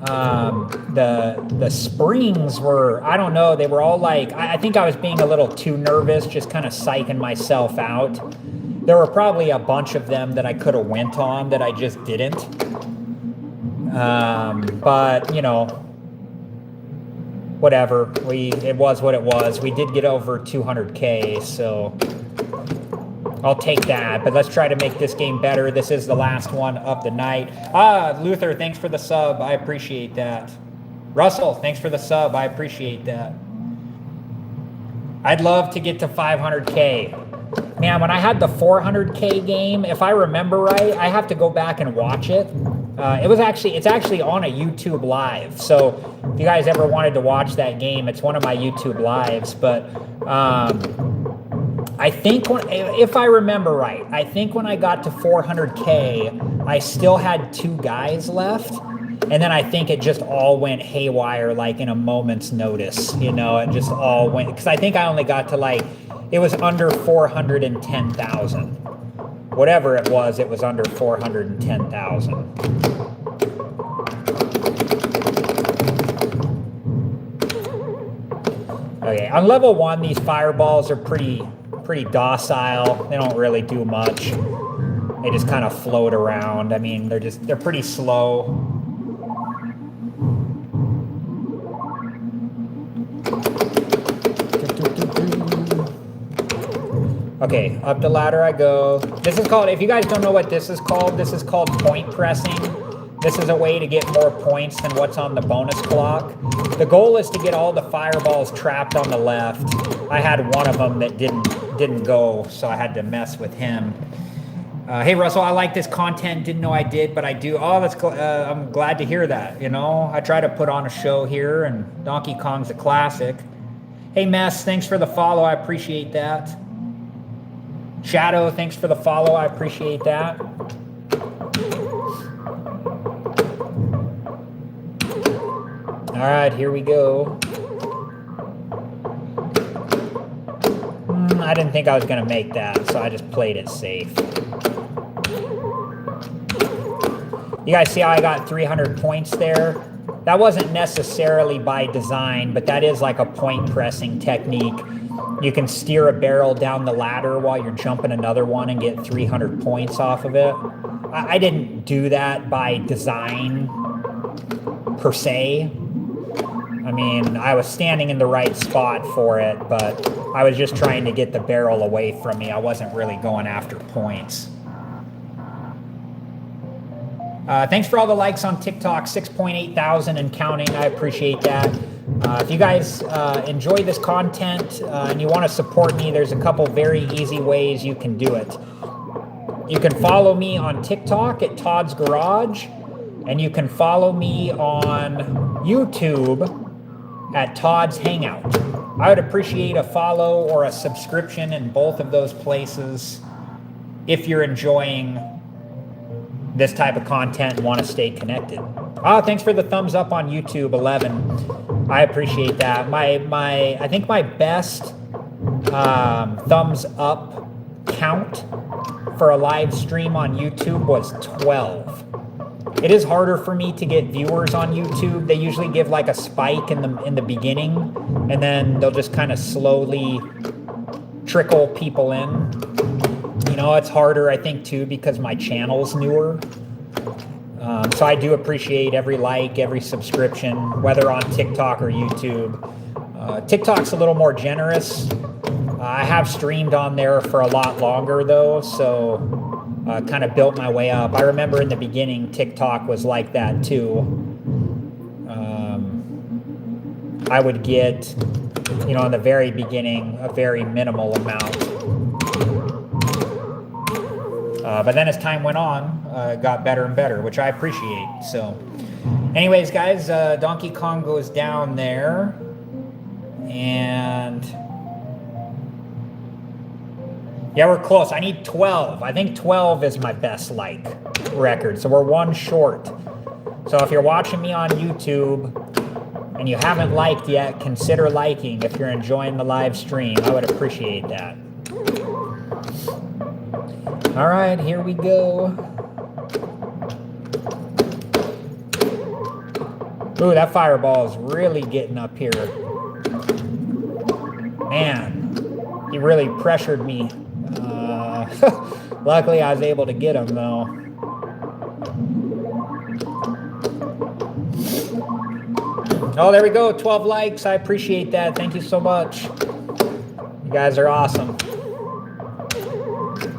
the springs were, I don't know, they were all like, I think I was being a little too nervous, just kind of psyching myself out. There were probably a bunch of them that I could have went on that I just didn't. But you know, whatever. It was what it was. We did get over 200K, so I'll take that. But let's try to make this game better. This is the last one of the night. Luther, thanks for the sub. I appreciate that. Russell, thanks for the sub. I appreciate that. I'd love to get to 500K. Man, when I had the 400K game, if I remember right, I have to go back and watch it. It's actually on a YouTube live. So if you guys ever wanted to watch that game, it's one of my YouTube lives. But I think if I remember right, I think when I got to 400K, I still had 2 guys left. And then I think it just all went haywire, like in a moment's notice. You know, it just all went, because I think I only got to like, it was under 410,000. Whatever it was under 410,000. Okay, on level 1, these fireballs are pretty docile. They don't really do much. They just kind of float around. I mean, they're pretty slow. Okay, up the ladder I go. This is called, if you guys don't know what this is called point pressing. This is a way to get more points than what's on the bonus clock. The goal is to get all the fireballs trapped on the left. I had one of them that didn't go, so I had to mess with him. Hey Russell, I like this content. Didn't know I did, but I do. Oh, that's I'm glad to hear that. You know, I try to put on a show here, and Donkey Kong's a classic. Hey Mess, thanks for the follow. I appreciate that. Shadow, thanks for the follow. I appreciate that. All right, here we go. I didn't think I was going to make that, so I just played it safe. You guys see how I got 300 points there? That wasn't necessarily by design, but that is like a point pressing technique. You can steer a barrel down the ladder while you're jumping another one and get 300 points off of it. I didn't do that by design per se. I mean, I was standing in the right spot for it, but I was just trying to get the barrel away from me. I wasn't really going after points. Thanks for all the likes on TikTok, 6.8 thousand and counting. I appreciate that. If you guys enjoy this content and you want to support me, there's a couple very easy ways you can do it. You can follow me on TikTok at Todd's Garage, and you can follow me on YouTube at Todd's Hangout. I would appreciate a follow or a subscription in both of those places if you're enjoying this type of content and want to stay connected. Thanks for the thumbs up on YouTube, 11. I appreciate that. I think my best thumbs up count for a live stream on YouTube was 12. It is harder for me to get viewers on YouTube. They usually give like a spike in the beginning, and then they'll just kind of slowly trickle people in. You know, it's harder, I think, too, because my channel's newer. So I do appreciate every like, every subscription, whether on TikTok or YouTube. TikTok's a little more generous. I have streamed on there for a lot longer, though, so kind of built my way up. I remember in the beginning, TikTok was like that, too. I would get, you know, in the very beginning, a very minimal amount. But then as time went on, it got better and better, which I appreciate. So anyways, guys, Donkey Kong goes down there. And yeah, we're close. I need 12. I think 12 is my best like record. So we're one short. So if you're watching me on YouTube and you haven't liked yet, consider liking if you're enjoying the live stream. I would appreciate that. All right, here we go. Ooh, that fireball is really getting up here. Man, he really pressured me. Luckily, I was able to get him, though. Oh, there we go. 12 likes. I appreciate that. Thank you so much. You guys are awesome.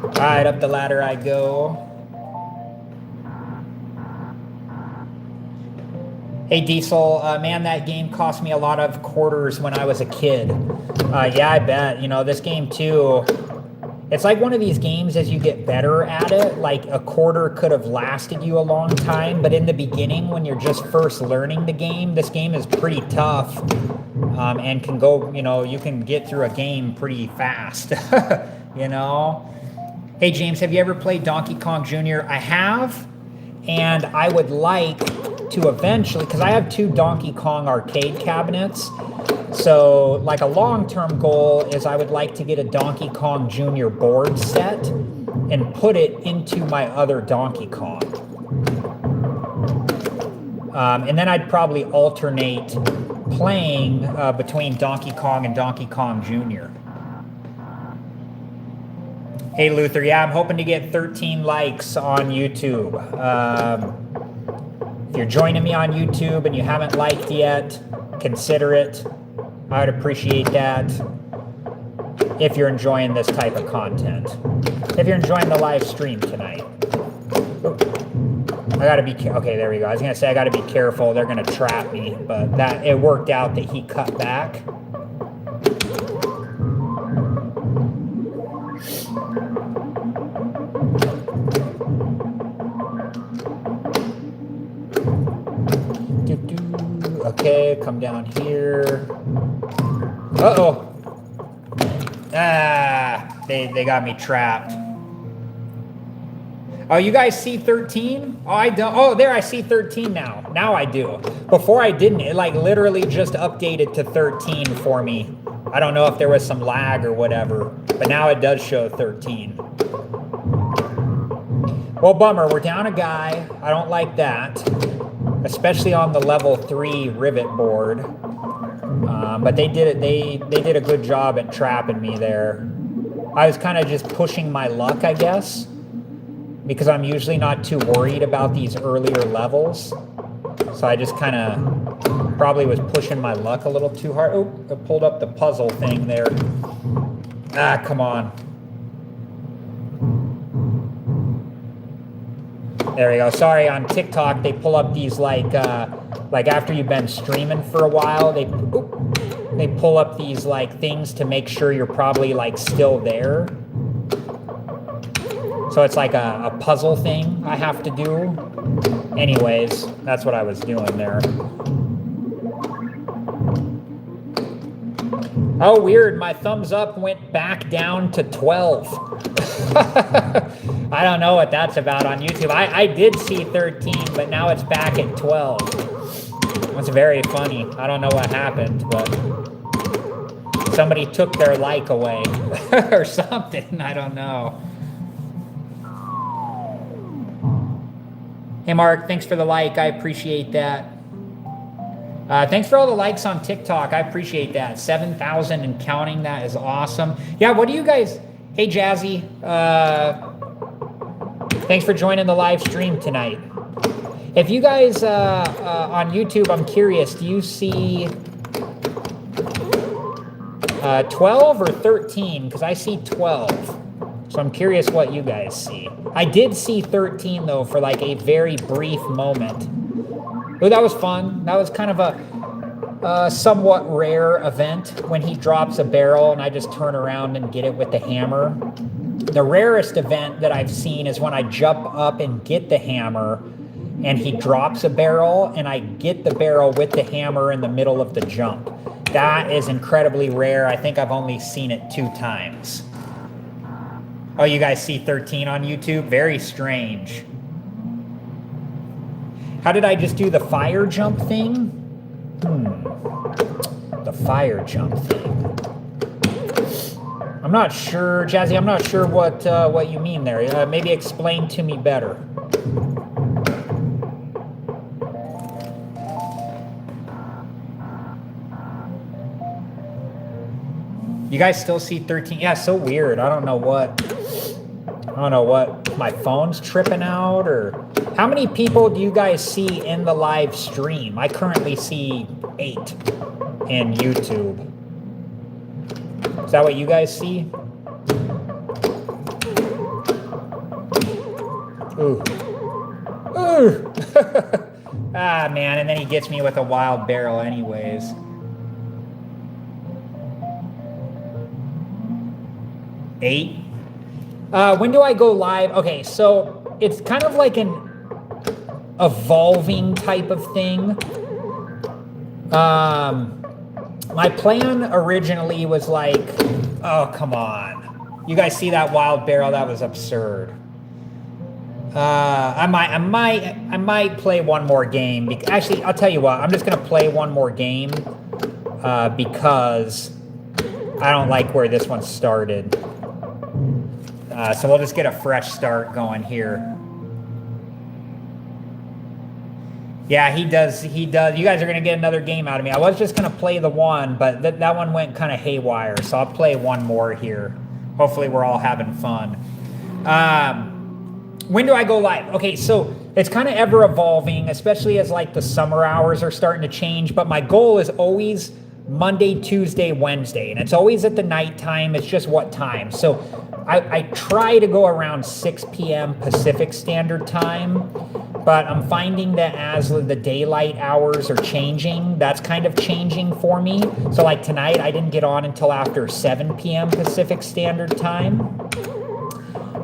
All right, up the ladder I go. Hey, Diesel, man, that game cost me a lot of quarters when I was a kid. Yeah, I bet. You know, this game, too, it's like one of these games as you get better at it, like a quarter could have lasted you a long time, but in the beginning, when you're just first learning the game, this game is pretty tough and can go, you know, you can get through a game pretty fast, you know? Hey, James, have you ever played Donkey Kong Jr.? I have, and I would like to eventually, because I have 2 Donkey Kong arcade cabinets, so like a long-term goal is I would like to get a Donkey Kong Jr. board set and put it into my other Donkey Kong. And then I'd probably alternate playing between Donkey Kong and Donkey Kong Jr. Hey, Luther, yeah, I'm hoping to get 13 likes on YouTube. If you're joining me on YouTube and you haven't liked yet, consider it. I would appreciate that if you're enjoying this type of content. If you're enjoying the live stream tonight. I gotta be, okay, there we go. I was gonna say I gotta be careful. They're gonna trap me, but that it worked out that he cut back. Okay, come down here. Uh-oh. Ah, they got me trapped. Oh, you guys see 13? Oh, I don't. Oh, there, I see 13 now. Now I do. Before I didn't. It like literally just updated to 13 for me. I don't know if there was some lag or whatever, but now it does show 13. Well, bummer. We're down a guy. I don't like that. Especially on the level 3 rivet board. But they did it. They did a good job at trapping me there. I was kind of just pushing my luck, I guess, because I'm usually not too worried about these earlier levels. So I just kind of probably was pushing my luck a little too hard. Oh, I pulled up the puzzle thing there. Ah, come on. There we go. Sorry, on TikTok they pull up these like after you've been streaming for a while, they pull up these like things to make sure you're probably like still there. So it's like a puzzle thing I have to do. Anyways, that's what I was doing there. Oh, weird. My thumbs up went back down to 12. I don't know what that's about on YouTube. I did see 13, but now it's back at 12. That's very funny. I don't know what happened, but somebody took their like away or something. I don't know. Hey, Mark, thanks for the like. I appreciate that. Thanks for all the likes on TikTok. I appreciate that. 7,000 and counting. That is awesome. Yeah, what do you guys... Hey, Jazzy. Thanks for joining the live stream tonight. If you guys on YouTube, I'm curious, do you see 12 or 13? Because I see 12. So I'm curious what you guys see. I did see 13, though, for like a very brief moment. Oh, that was fun. That was kind of a somewhat rare event when he drops a barrel and I just turn around and get it with the hammer. The rarest event that I've seen is when I jump up and get the hammer and he drops a barrel and I get the barrel with the hammer in the middle of the jump. That is incredibly rare. I think I've only seen it 2 times. Oh, you guys see 13 on YouTube? Very strange. How did I just do the fire jump thing? The fire jump thing. I'm not sure, Jazzy. I'm not sure what you mean there. Maybe explain to me better. You guys still see 13? Yeah, so weird. I don't know what my phone's tripping out, or how many people do you guys see in the live stream? I currently see 8 in YouTube. Is that what you guys see? Ooh. Ooh. Ah, man, and then he gets me with a wild barrel anyways. Eight. When do I go live? Okay, so it's kind of like an evolving type of thing. My plan originally was like, oh, come on. You guys see that wild barrel? That was absurd. I might play one more game. Actually, I'll tell you what. I'm just gonna play one more game because I don't like where this one started. So we'll just get a fresh start going here. Yeah, he does. You guys are going to get another game out of me. I was just going to play the one, but that one went kind of haywire. So I'll play one more here. Hopefully we're all having fun. When do I go live? Okay, so it's kind of ever evolving, especially as like the summer hours are starting to change. But my goal is always Monday, Tuesday, Wednesday. And it's always at the nighttime. It's just what time. So I try to go around 6 p.m. Pacific Standard Time, but I'm finding that as the daylight hours are changing, that's kind of changing for me. So like tonight, I didn't get on until after 7 p.m. Pacific Standard Time.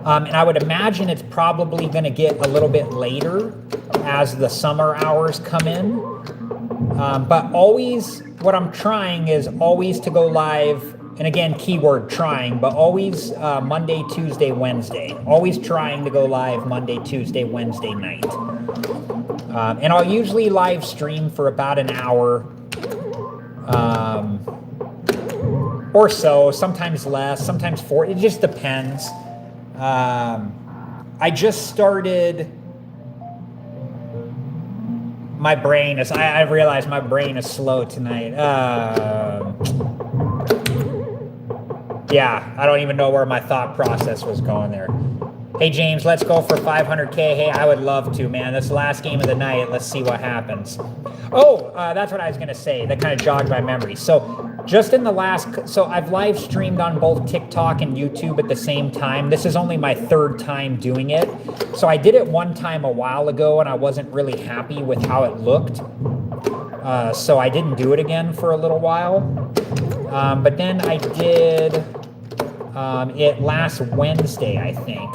And I would imagine it's probably going to get a little bit later as the summer hours come in. But always, what I'm trying is always to go live. And again, keyword trying, but always Monday, Tuesday, Wednesday. Always trying to go live Monday, Tuesday, Wednesday night. And I'll usually live stream for about an hour or so, sometimes less, sometimes 4. It just depends. I just started. My brain is, I realize my brain is slow tonight. Yeah, I don't even know where my thought process was going there. Hey, James, let's go for 500K. Hey, I would love to, man. This last game of the night. Let's see what happens. Oh, that's what I was going to say. That kind of jogged my memory. So just in the last, so I've live streamed on both TikTok and YouTube at the same time. This is only my 3rd time doing it. So I did it one time a while ago, and I wasn't really happy with how it looked. So I didn't do it again for a little while. But then I did it last Wednesday, I think.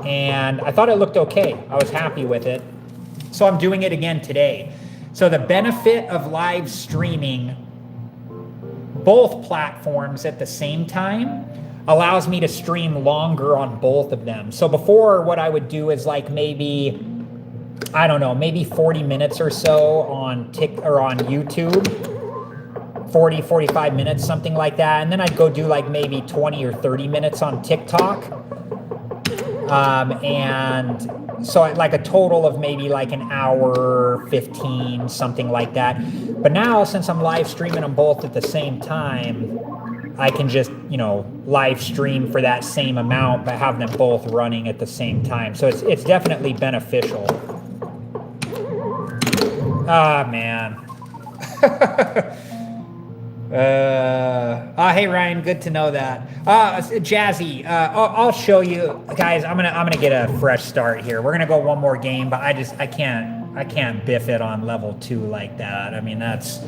And I thought it looked okay. I was happy with it. So I'm doing it again today. So the benefit of live streaming both platforms at the same time allows me to stream longer on both of them. So before, what I would do is like maybe, I don't know, maybe 40 minutes or so on on YouTube. 40, 45 minutes, something like that. And then I'd go do like maybe 20 or 30 minutes on TikTok. And so like a total of maybe like an hour, 15, something like that. But now, since I'm live streaming them both at the same time, I can just, live stream for that same amount, but have them both running at the same time. So it's definitely beneficial. Ah, man. Hey Ryan, good to know that. Jazzy, I'll show you guys. I'm gonna get a fresh start here. We're gonna go one more game, but I can't biff it on level 2 like that. I mean, that's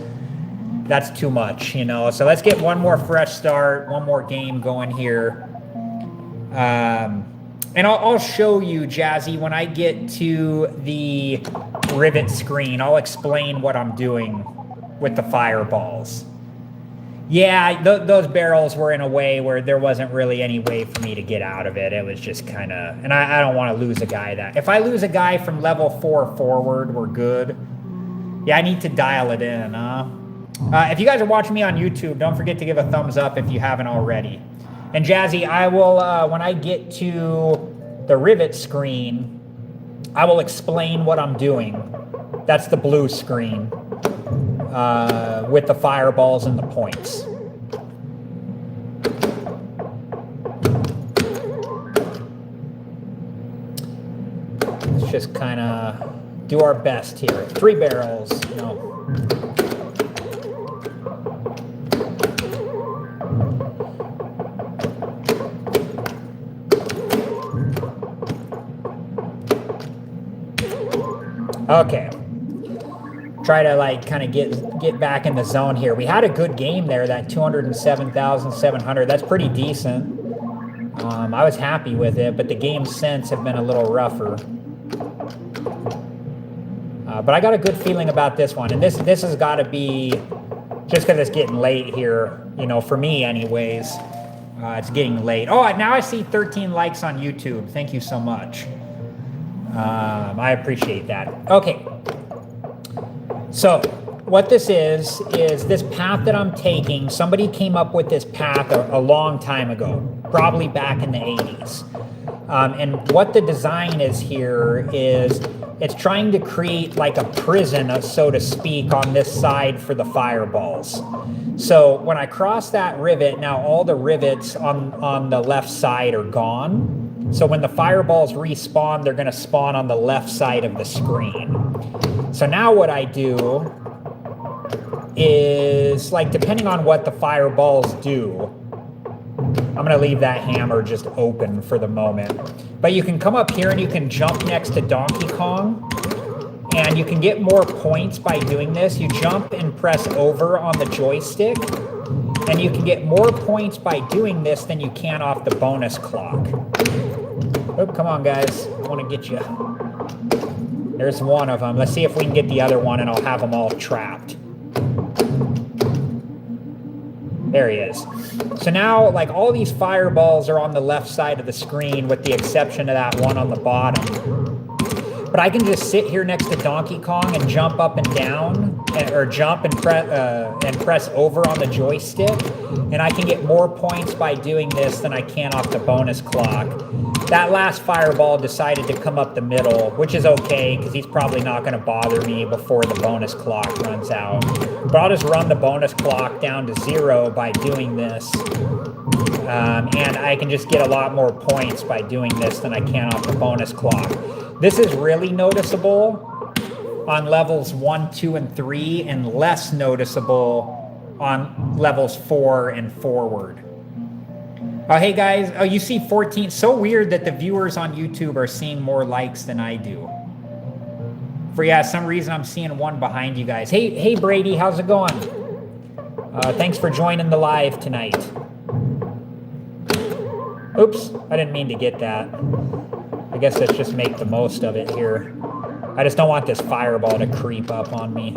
too much, So let's get one more fresh start, one more game going here. And I'll show you, Jazzy, when I get to the rivet screen. I'll explain what I'm doing with the fireballs. Yeah, those barrels were in a way where there wasn't really any way for me to get out of it. It was just kind of, and I don't want to lose a guy that. If I lose a guy from level 4 forward, we're good. Yeah, I need to dial it in, huh? If you guys are watching me on YouTube, don't forget to give a thumbs up if you haven't already. And Jazzy, I will, when I get to the rivet screen, I will explain what I'm doing. That's the blue screen with the fireballs and the points. Let's just kind of do our best here. 3 barrels, you know. Okay. Try to like kind of get back in the zone here. We had a good game there, that 207,700. That's pretty decent. I was happy with it, but the games since have been a little rougher. But I got a good feeling about this one. And this has got to be, just because it's getting late here, you know, for me anyways, it's getting late. Oh, now I see 13 likes on YouTube. Thank you so much. I appreciate that. Okay. So what this is this path that I'm taking. Somebody came up with this path a long time ago, probably back in the 80s. And what the design is here is it's trying to create like a prison, so to speak, on this side for the fireballs. So when I cross that rivet, now all the rivets on the left side are gone. So when the fireballs respawn, they're going to spawn on the left side of the screen. So now what I do is, like, depending on what the fireballs do, I'm going to leave that hammer just open for the moment. But you can come up here and you can jump next to Donkey Kong. And you can get more points by doing this. You jump and press over on the joystick. And you can get more points by doing this than you can off the bonus clock. Oh, come on, guys. I want to get you. There's one of them. Let's see if we can get the other one, and I'll have them all trapped. There he is. So now, like, all these fireballs are on the left side of the screen with the exception of that one on the bottom. But I can just sit here next to Donkey Kong and jump up and down, or jump and press over on the joystick, and I can get more points by doing this than I can off the bonus clock. That last fireball decided to come up the middle, which is okay, because he's probably not going to bother me before the bonus clock runs out. But I'll just run the bonus clock down to 0 by doing this. And I can just get a lot more points by doing this than I can off the bonus clock. This is really noticeable on levels 1, 2, and 3, and less noticeable on levels 4 and forward. Oh, hey guys. Oh, you see 14. So weird that the viewers on YouTube are seeing more likes than I do. For some reason I'm seeing one behind you guys. Hey Brady, how's it going? Thanks for joining the live tonight. Oops, I didn't mean to get that. I guess let's just make the most of it here. I just don't want this fireball to creep up on me.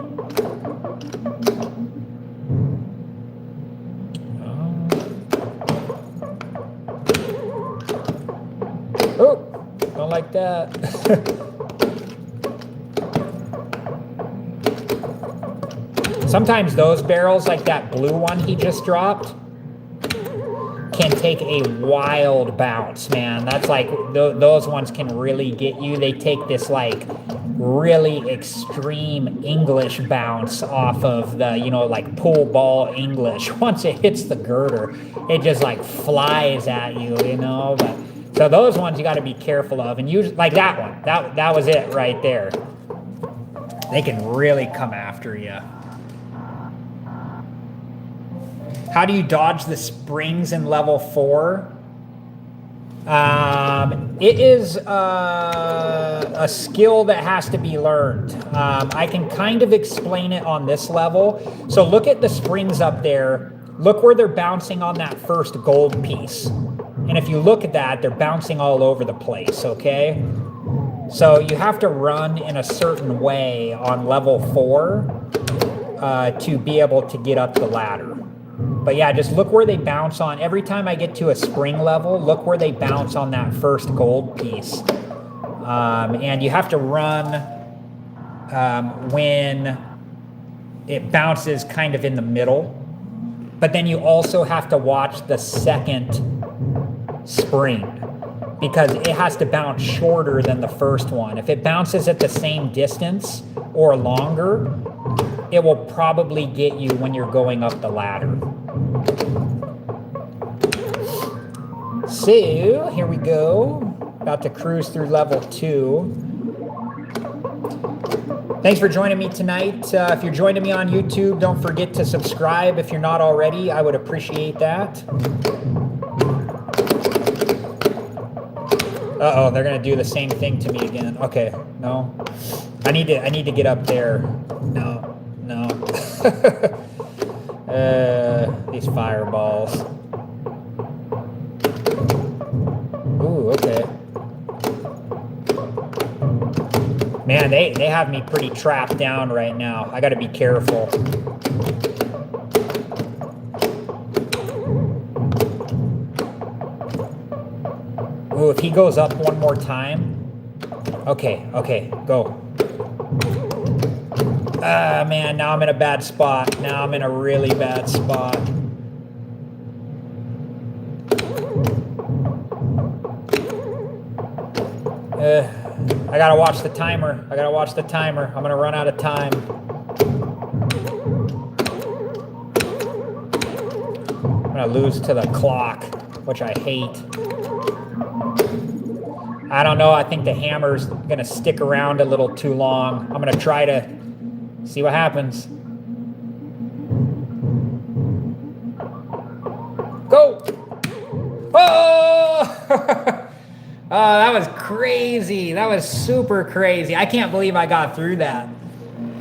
Oh, don't like that. Sometimes those barrels, like that blue one he just dropped, can take a wild bounce, man. That's like, those ones can really get you. They take this like really extreme English bounce off of the, you know, like pool ball English. Once it hits the girder, it just like flies at you, you know. But so those ones you got to be careful of. And usually, like that one, that was it right there. They can really come after you. How do you dodge the springs in level 4? It is a skill that has to be learned. I can kind of explain it on this level. So look at the springs up there. Look where they're bouncing on that first gold piece. And if you look at that, they're bouncing all over the place, okay? So you have to run in a certain way on level 4 to be able to get up the ladder. But yeah, just look where they bounce on. Every time I get to a spring level, look where they bounce on that first gold piece. And you have to run when it bounces kind of in the middle. But then you also have to watch the second spring because it has to bounce shorter than the first one. If it bounces at the same distance or longer, it will probably get you when you're going up the ladder. So, here we go. About to cruise through level 2. Thanks for joining me tonight. If you're joining me on YouTube, don't forget to subscribe if you're not already. I would appreciate that. Uh-oh, they're gonna do the same thing to me again. Okay, no. I need to get up there. No. These fireballs. Ooh, okay. Man, they have me pretty trapped down right now. I gotta be careful. Ooh, if he goes up one more time. Okay, go. Ah, man, now I'm in a bad spot. Now I'm in a really bad spot. I gotta watch the timer. I'm gonna run out of time. I'm gonna lose to the clock, which I hate. I don't know. I think the hammer's gonna stick around a little too long. I'm gonna try to see what happens. Go! Oh! Oh, that was crazy. That was super crazy. I can't believe I got through that.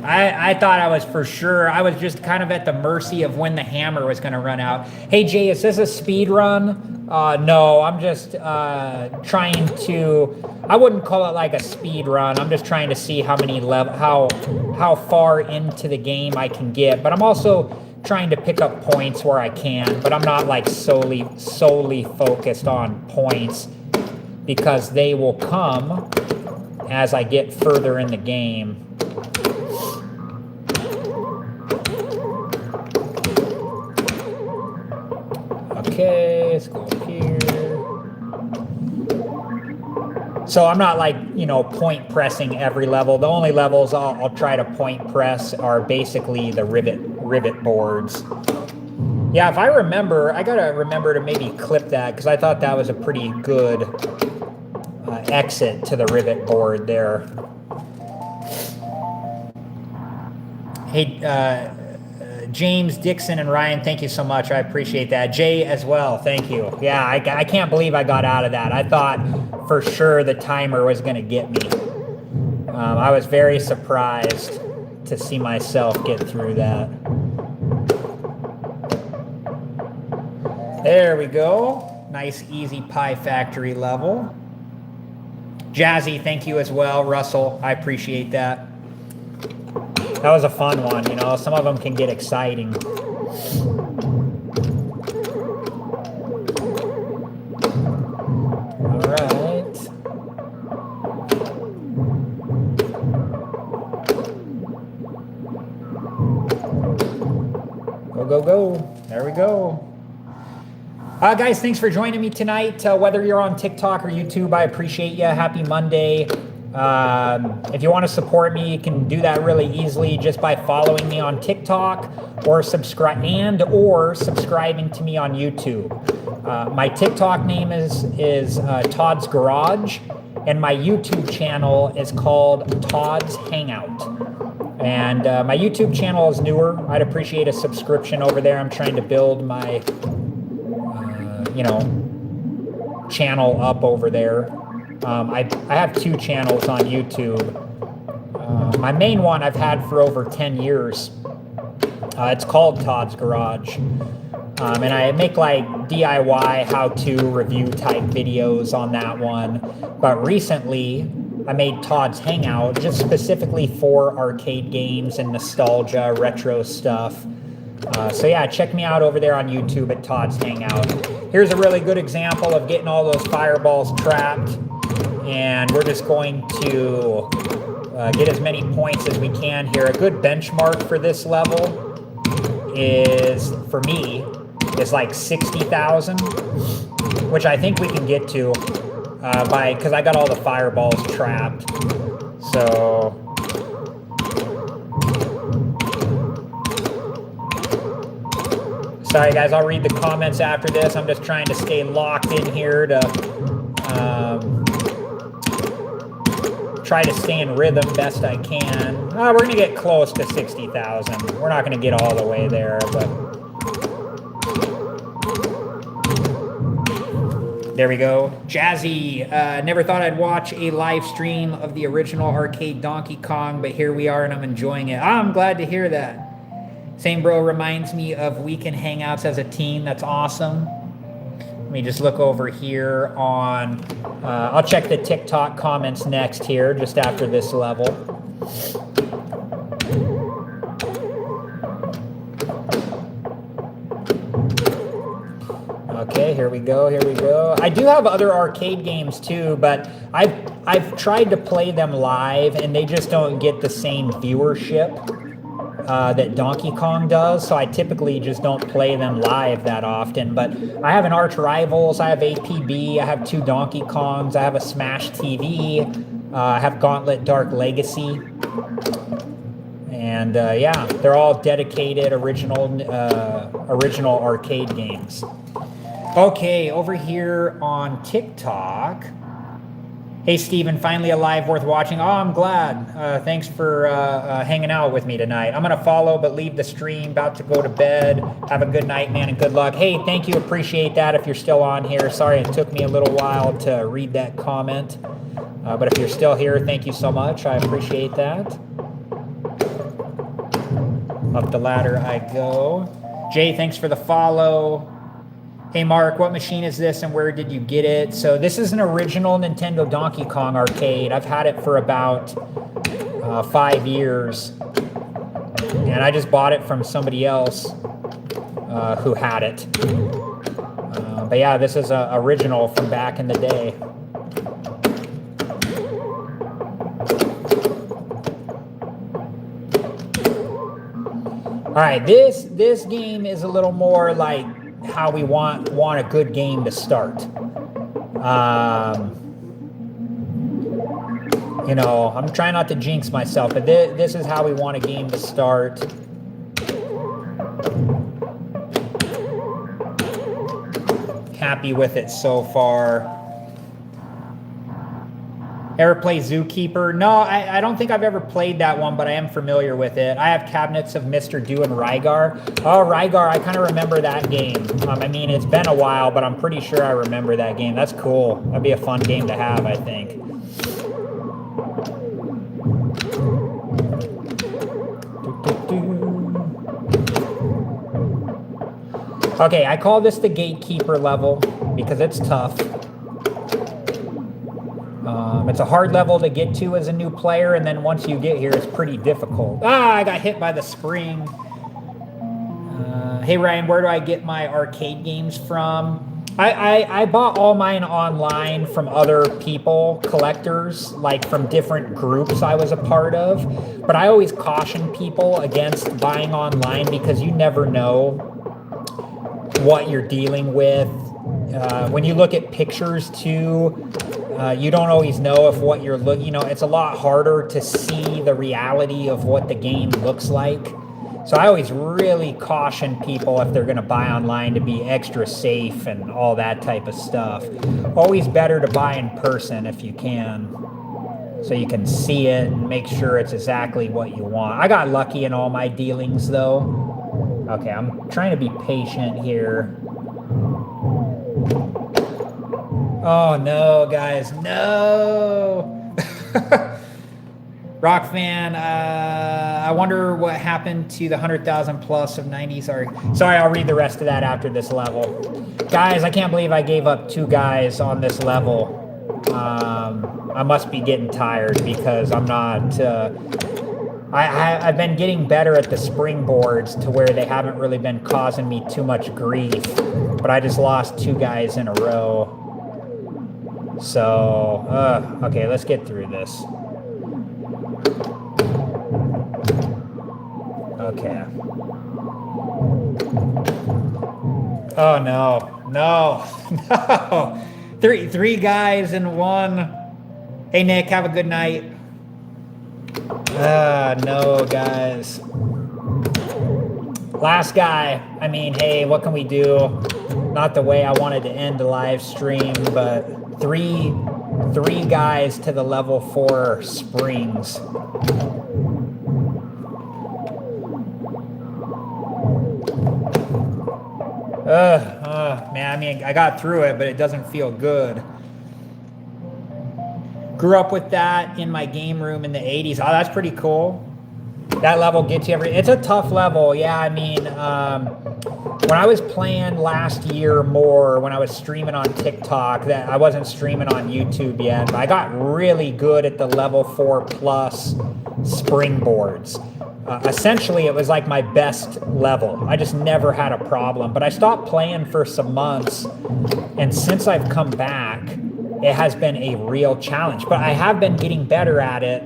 I thought I was for sure. I was just kind of at the mercy of when the hammer was going to run out. Hey, Jay, is this a speed run? No, I'm just trying to... I wouldn't call it like a speed run. I'm just trying to see how many how far into the game I can get. But I'm also trying to pick up points where I can. But I'm not like solely focused on points, because they will come as I get further in the game. Okay, let's go up here. So I'm not like, point pressing every level. The only levels I'll try to point press are basically the rivet boards. Yeah, if I remember, I gotta remember to maybe clip that, because I thought that was a pretty good exit to the rivet board there. Hey, James, Dixon, and Ryan, thank you so much. I appreciate that. Jay as well, thank you. Yeah, I can't believe I got out of that. I thought for sure the timer was going to get me. I was very surprised to see myself get through that. There we go. Nice, easy Pie Factory level. Jazzy, thank you as well. Russell, I appreciate that. That was a fun one, Some of them can get exciting. All right. Go. There we go. Guys, thanks for joining me tonight. Whether you're on TikTok or YouTube, I appreciate you. Happy Monday. If you want to support me, you can do that really easily just by following me on TikTok or subscribing to me on YouTube. My TikTok name is Todd's Garage, and my YouTube channel is called Todd's Hangout. And my YouTube channel is newer. I'd appreciate a subscription over there. I'm trying to build my channel up over there. I have 2 channels on YouTube. My main one I've had for over 10 years. It's called Todd's Garage. And I make like DIY how-to review type videos on that one. But recently I made Todd's Hangout just specifically for arcade games and nostalgia, retro stuff. So yeah, check me out over there on YouTube at Todd's Hangout. Here's a really good example of getting all those fireballs trapped. And we're just going to get as many points as we can here. A good benchmark for this level is, for me, is like 60,000, which I think we can get to because I got all the fireballs trapped. So sorry guys, I'll read the comments after this. I'm just trying to stay locked in here to try to stay in rhythm best I can. We're going to get close to 60,000. We're not going to get all the way there, but there we go. Jazzy, never thought I'd watch a live stream of the original arcade Donkey Kong, but here we are and I'm enjoying it. I'm glad to hear that. Same bro reminds me of weekend hangouts as a team. That's awesome. Let me just look over here on, I'll check the TikTok comments next here, just after this level. Okay, here we go, here we go. I do have other arcade games too, but I've tried to play them live and they just don't get the same viewership that Donkey Kong does, so I typically just don't play them live that often. But I have an Arch Rivals, I have APB, I have 2 Donkey Kongs, I have a Smash TV, I have Gauntlet Dark Legacy, and yeah, they're all dedicated original arcade games. Okay, over here on TikTok. Hey, Steven, finally a live worth watching. Oh, I'm glad. Thanks for hanging out with me tonight. I'm going to follow, but leave the stream. About to go to bed. Have a good night, man, and good luck. Hey, thank you. Appreciate that if you're still on here. Sorry it took me a little while to read that comment. But if you're still here, thank you so much. I appreciate that. Up the ladder I go. Jay, thanks for the follow. Hey Mark, what machine is this and where did you get it? So this is an original Nintendo Donkey Kong arcade. I've had it for about 5 years. And I just bought it from somebody else who had it. But yeah, this is an original from back in the day. All right, this game is a little more like how we want a good game to start. You know, I'm trying not to jinx myself, but this is how we want a game to start. Happy with it so far. Ever play Zookeeper? No, I don't think I've ever played that one, but I am familiar with it. I have cabinets of Mr. Do and Rygar. Oh, Rygar, I kind of remember that game. I mean, it's been a while, but I'm pretty sure I remember that game. That's cool. That'd be a fun game to have, I think. Okay, I call this the Gatekeeper level because it's tough. It's a hard level to get to as a new player, and then once you get here, it's pretty difficult. I got hit by the spring. Hey Ryan, where do I get my arcade games from? I bought all mine online from other people, collectors, like from different groups I was a part of. But I always caution people against buying online because you never know what you're dealing with. When you look at pictures too, you don't always know if what you're looking, you know, it's a lot harder to see the reality of what the game looks like. So I always really caution people if they're going to buy online to be extra safe and all that type of stuff. Always better to buy in person if you can, so you can see it and make sure it's exactly what you want. I got lucky in all my dealings though. Okay, I'm trying to be patient here. Oh no, guys, no! Rock fan, I wonder what happened to the 100,000 plus of 90s. Sorry, I'll read the rest of that after this level. Guys, I can't believe I gave up 2 guys on this level. I must be getting tired because I'm not... I've been getting better at the springboards to where they haven't really been causing me too much grief. But I just lost 2 guys in a row. So, okay, let's get through this. Okay. Oh no, no, no. Three guys in one. Hey Nick, have a good night. No, guys. Last guy. I mean, hey, what can we do? Not the way I wanted to end the live stream, but three guys to the level 4 springs. Man, I mean, I got through it, but it doesn't feel good. Grew up with that in my game room in the 80s. Oh, that's pretty cool. That level gets you it's a tough level. Yeah, I mean, when I was playing last year more, when I was streaming on TikTok, that I wasn't streaming on YouTube yet, but I got really good at the level 4 plus springboards. Essentially, it was like my best level. I just never had a problem. But I stopped playing for some months, and since I've come back, it has been a real challenge. But I have been getting better at it.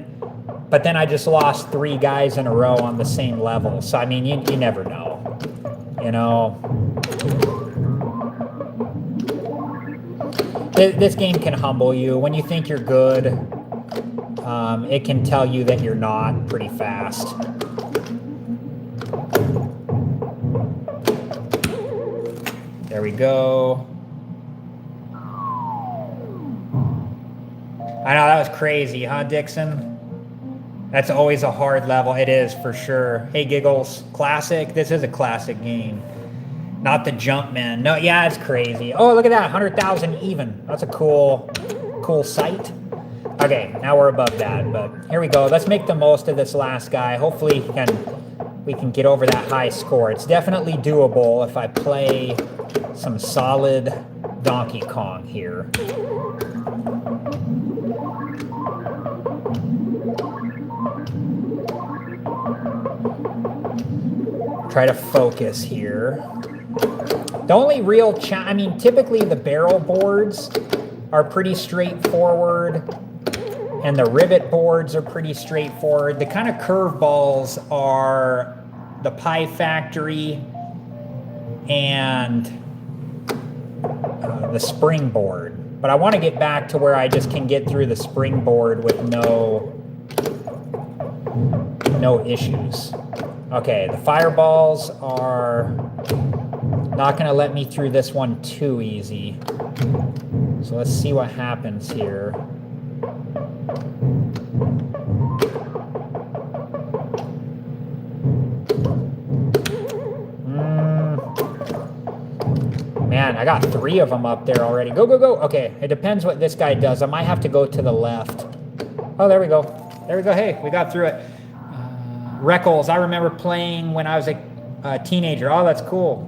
But then I just lost 3 guys in a row on the same level. So, I mean, you never know. You know? This game can humble you. When you think you're good, it can tell you that you're not pretty fast. There we go. I know, that was crazy, huh, Dixon? That's always a hard level. It is, for sure. Hey, Giggles. Classic? This is a classic game. Not the Jumpman. No, yeah, it's crazy. Oh, look at that. 100,000 even. That's a cool sight. Okay, now we're above that, but here we go. Let's make the most of this last guy. Hopefully we can get over that high score. It's definitely doable if I play some solid Donkey Kong here. Try to focus here. The only real I mean, typically the barrel boards are pretty straightforward, and the rivet boards are pretty straightforward. The kind of curveballs are the Pie Factory and the springboard. But I want to get back to where I just can get through the springboard with no issues. Okay, the fireballs are not going to let me through this one too easy. So let's see what happens here. Man, I got 3 of them up there already. Go, go, go. Okay, it depends what this guy does. I might have to go to the left. Oh, there we go. There we go. Hey, we got through it. Reckles, I remember playing when I was a teenager. Oh, that's cool.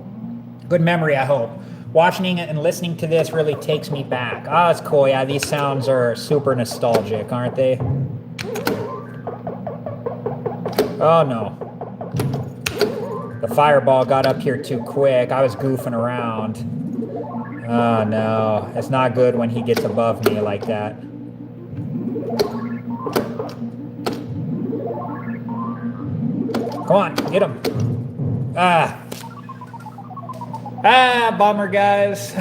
Good memory, I hope. Watching it and listening to this really takes me back. Oh, that's cool. Yeah, these sounds are super nostalgic, aren't they? Oh, no. The fireball got up here too quick. I was goofing around. Oh, no. It's not good when he gets above me like that. Come on, get him. Bummer, guys.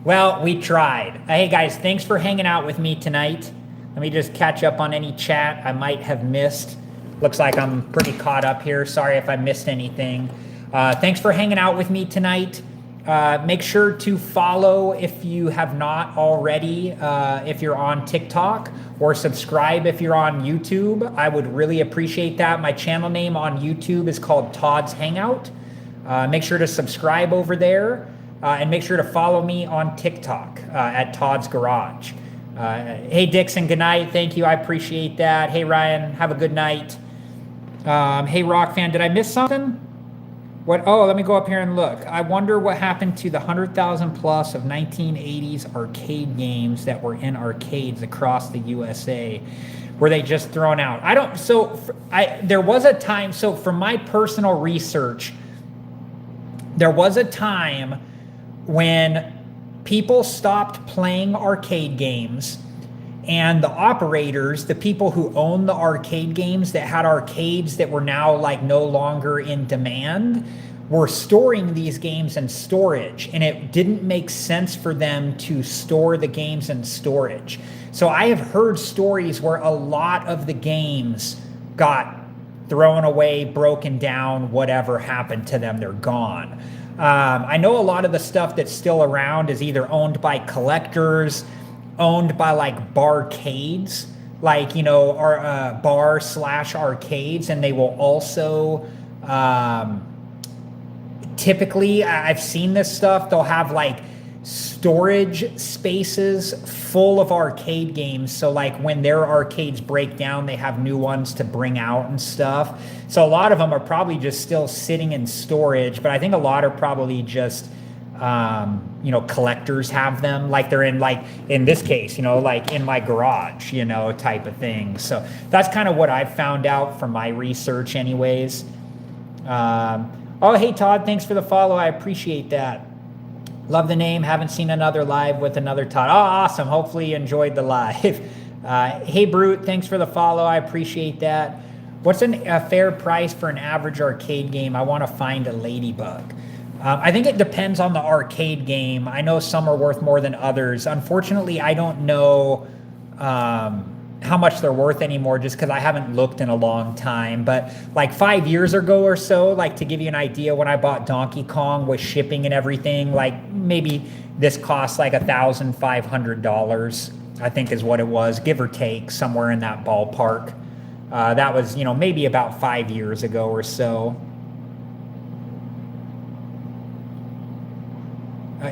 Well, we tried. Hey, guys, thanks for hanging out with me tonight. Let me just catch up on any chat I might have missed. Looks like I'm pretty caught up here. Sorry if I missed anything. Thanks for hanging out with me tonight. Make sure to follow if you have not already, if you're on TikTok, or subscribe if you're on YouTube. I would really appreciate that. My channel name on YouTube is called Todd's Hangout. Make sure to subscribe over there, and make sure to follow me on TikTok at Todd's Garage. Hey, Dixon, good night. Thank you. I appreciate that. Hey, Ryan, have a good night. Hey, Rock Fan, did I miss something? What? Oh, let me go up here and look. I wonder what happened to the 100,000 plus of 1980s arcade games that were in arcades across the USA. Were they just thrown out? I don't. So there was a time. So from my personal research, there was a time when people stopped playing arcade games And the operators, the people who own the arcade games that had arcades that were now like no longer in demand, were storing these games in storage, and it didn't make sense for them to store the games in storage. So I have heard stories where a lot of the games got thrown away, broken down, whatever happened to them, they're gone. I know a lot of the stuff that's still around is either owned by collectors, owned by like barcades, like, you know, or bar/arcades, and they will also typically, I've seen this stuff, they'll have like storage spaces full of arcade games. So like when their arcades break down, they have new ones to bring out and stuff. So a lot of them are probably just still sitting in storage, but I think a lot are probably just, you know, collectors have them, like they're in, like in this case, you know, like in my garage, you know, type of thing. So that's kind of what I've found out from my research anyways. Oh, hey, Todd, thanks for the follow. I appreciate that. Love the name. Haven't seen another live with another Todd. Oh, awesome. Hopefully you enjoyed the live. Hey, Brute, thanks for the follow. I appreciate that. What's a fair price for an average arcade game? I want to find a Ladybug. I think it depends on the arcade game. I know some are worth more than others. Unfortunately, I don't know how much they're worth anymore, just because I haven't looked in a long time. But like 5 years ago or so, like to give you an idea, when I bought Donkey Kong with shipping and everything, like maybe this cost like $1,500, I think is what it was, give or take, somewhere in that ballpark. That was, you know, maybe about 5 years ago or so.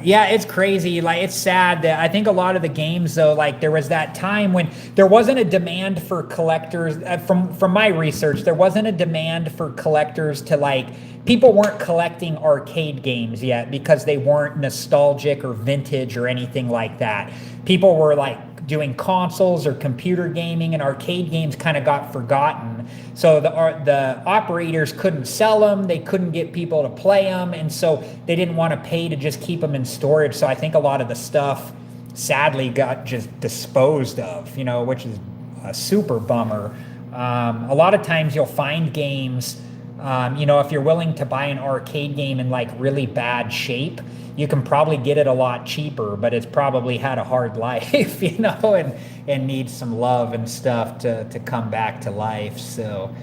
Yeah, it's crazy. Like, it's sad that I think a lot of the games, though, like there was that time when there wasn't a demand for collectors. From my research, there wasn't a demand for collectors to, like, people weren't collecting arcade games yet because they weren't nostalgic or vintage or anything like that. People were like doing consoles or computer gaming, and arcade games kind of got forgotten. So the operators couldn't sell them, they couldn't get people to play them, and so they didn't want to pay to just keep them in storage. So I think a lot of the stuff sadly got just disposed of, you know, which is a super bummer. A lot of times you'll find games, you know, if you're willing to buy an arcade game in like really bad shape, you can probably get it a lot cheaper, but it's probably had a hard life, you know, and needs some love and stuff to come back to life. So,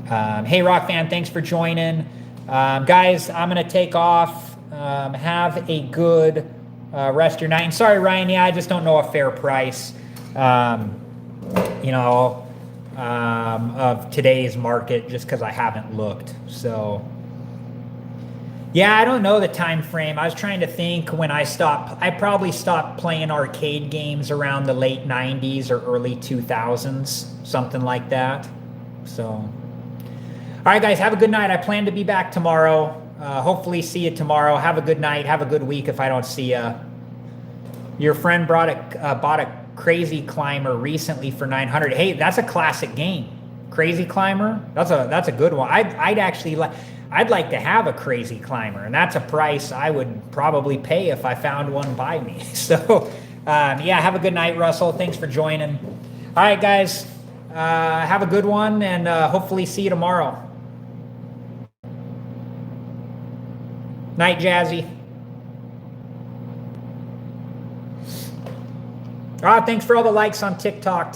hey, Rock Fan, thanks for joining. Guys, I'm going to take off. Have a good rest of your night. And sorry, Ryan, yeah, I just don't know a fair price, you know, of today's market, just because I haven't looked. So, yeah, I don't know the time frame. I was trying to think when I probably stopped playing arcade games around the late 90s or early 2000s, something like that. So, all right, guys, have a good night. I plan to be back tomorrow. Hopefully see you tomorrow. Have a good night. Have a good week if I don't see you. Your friend bought a Crazy Climber recently for $900. Hey, that's a classic game. Crazy Climber, that's a good one. I'd like to have a Crazy Climber, and that's a price I would probably pay if I found one by me. So, yeah, have a good night, Russell. Thanks for joining. All right, guys, have a good one, and hopefully see you tomorrow. Night, Jazzy. Thanks for all the likes on TikTok.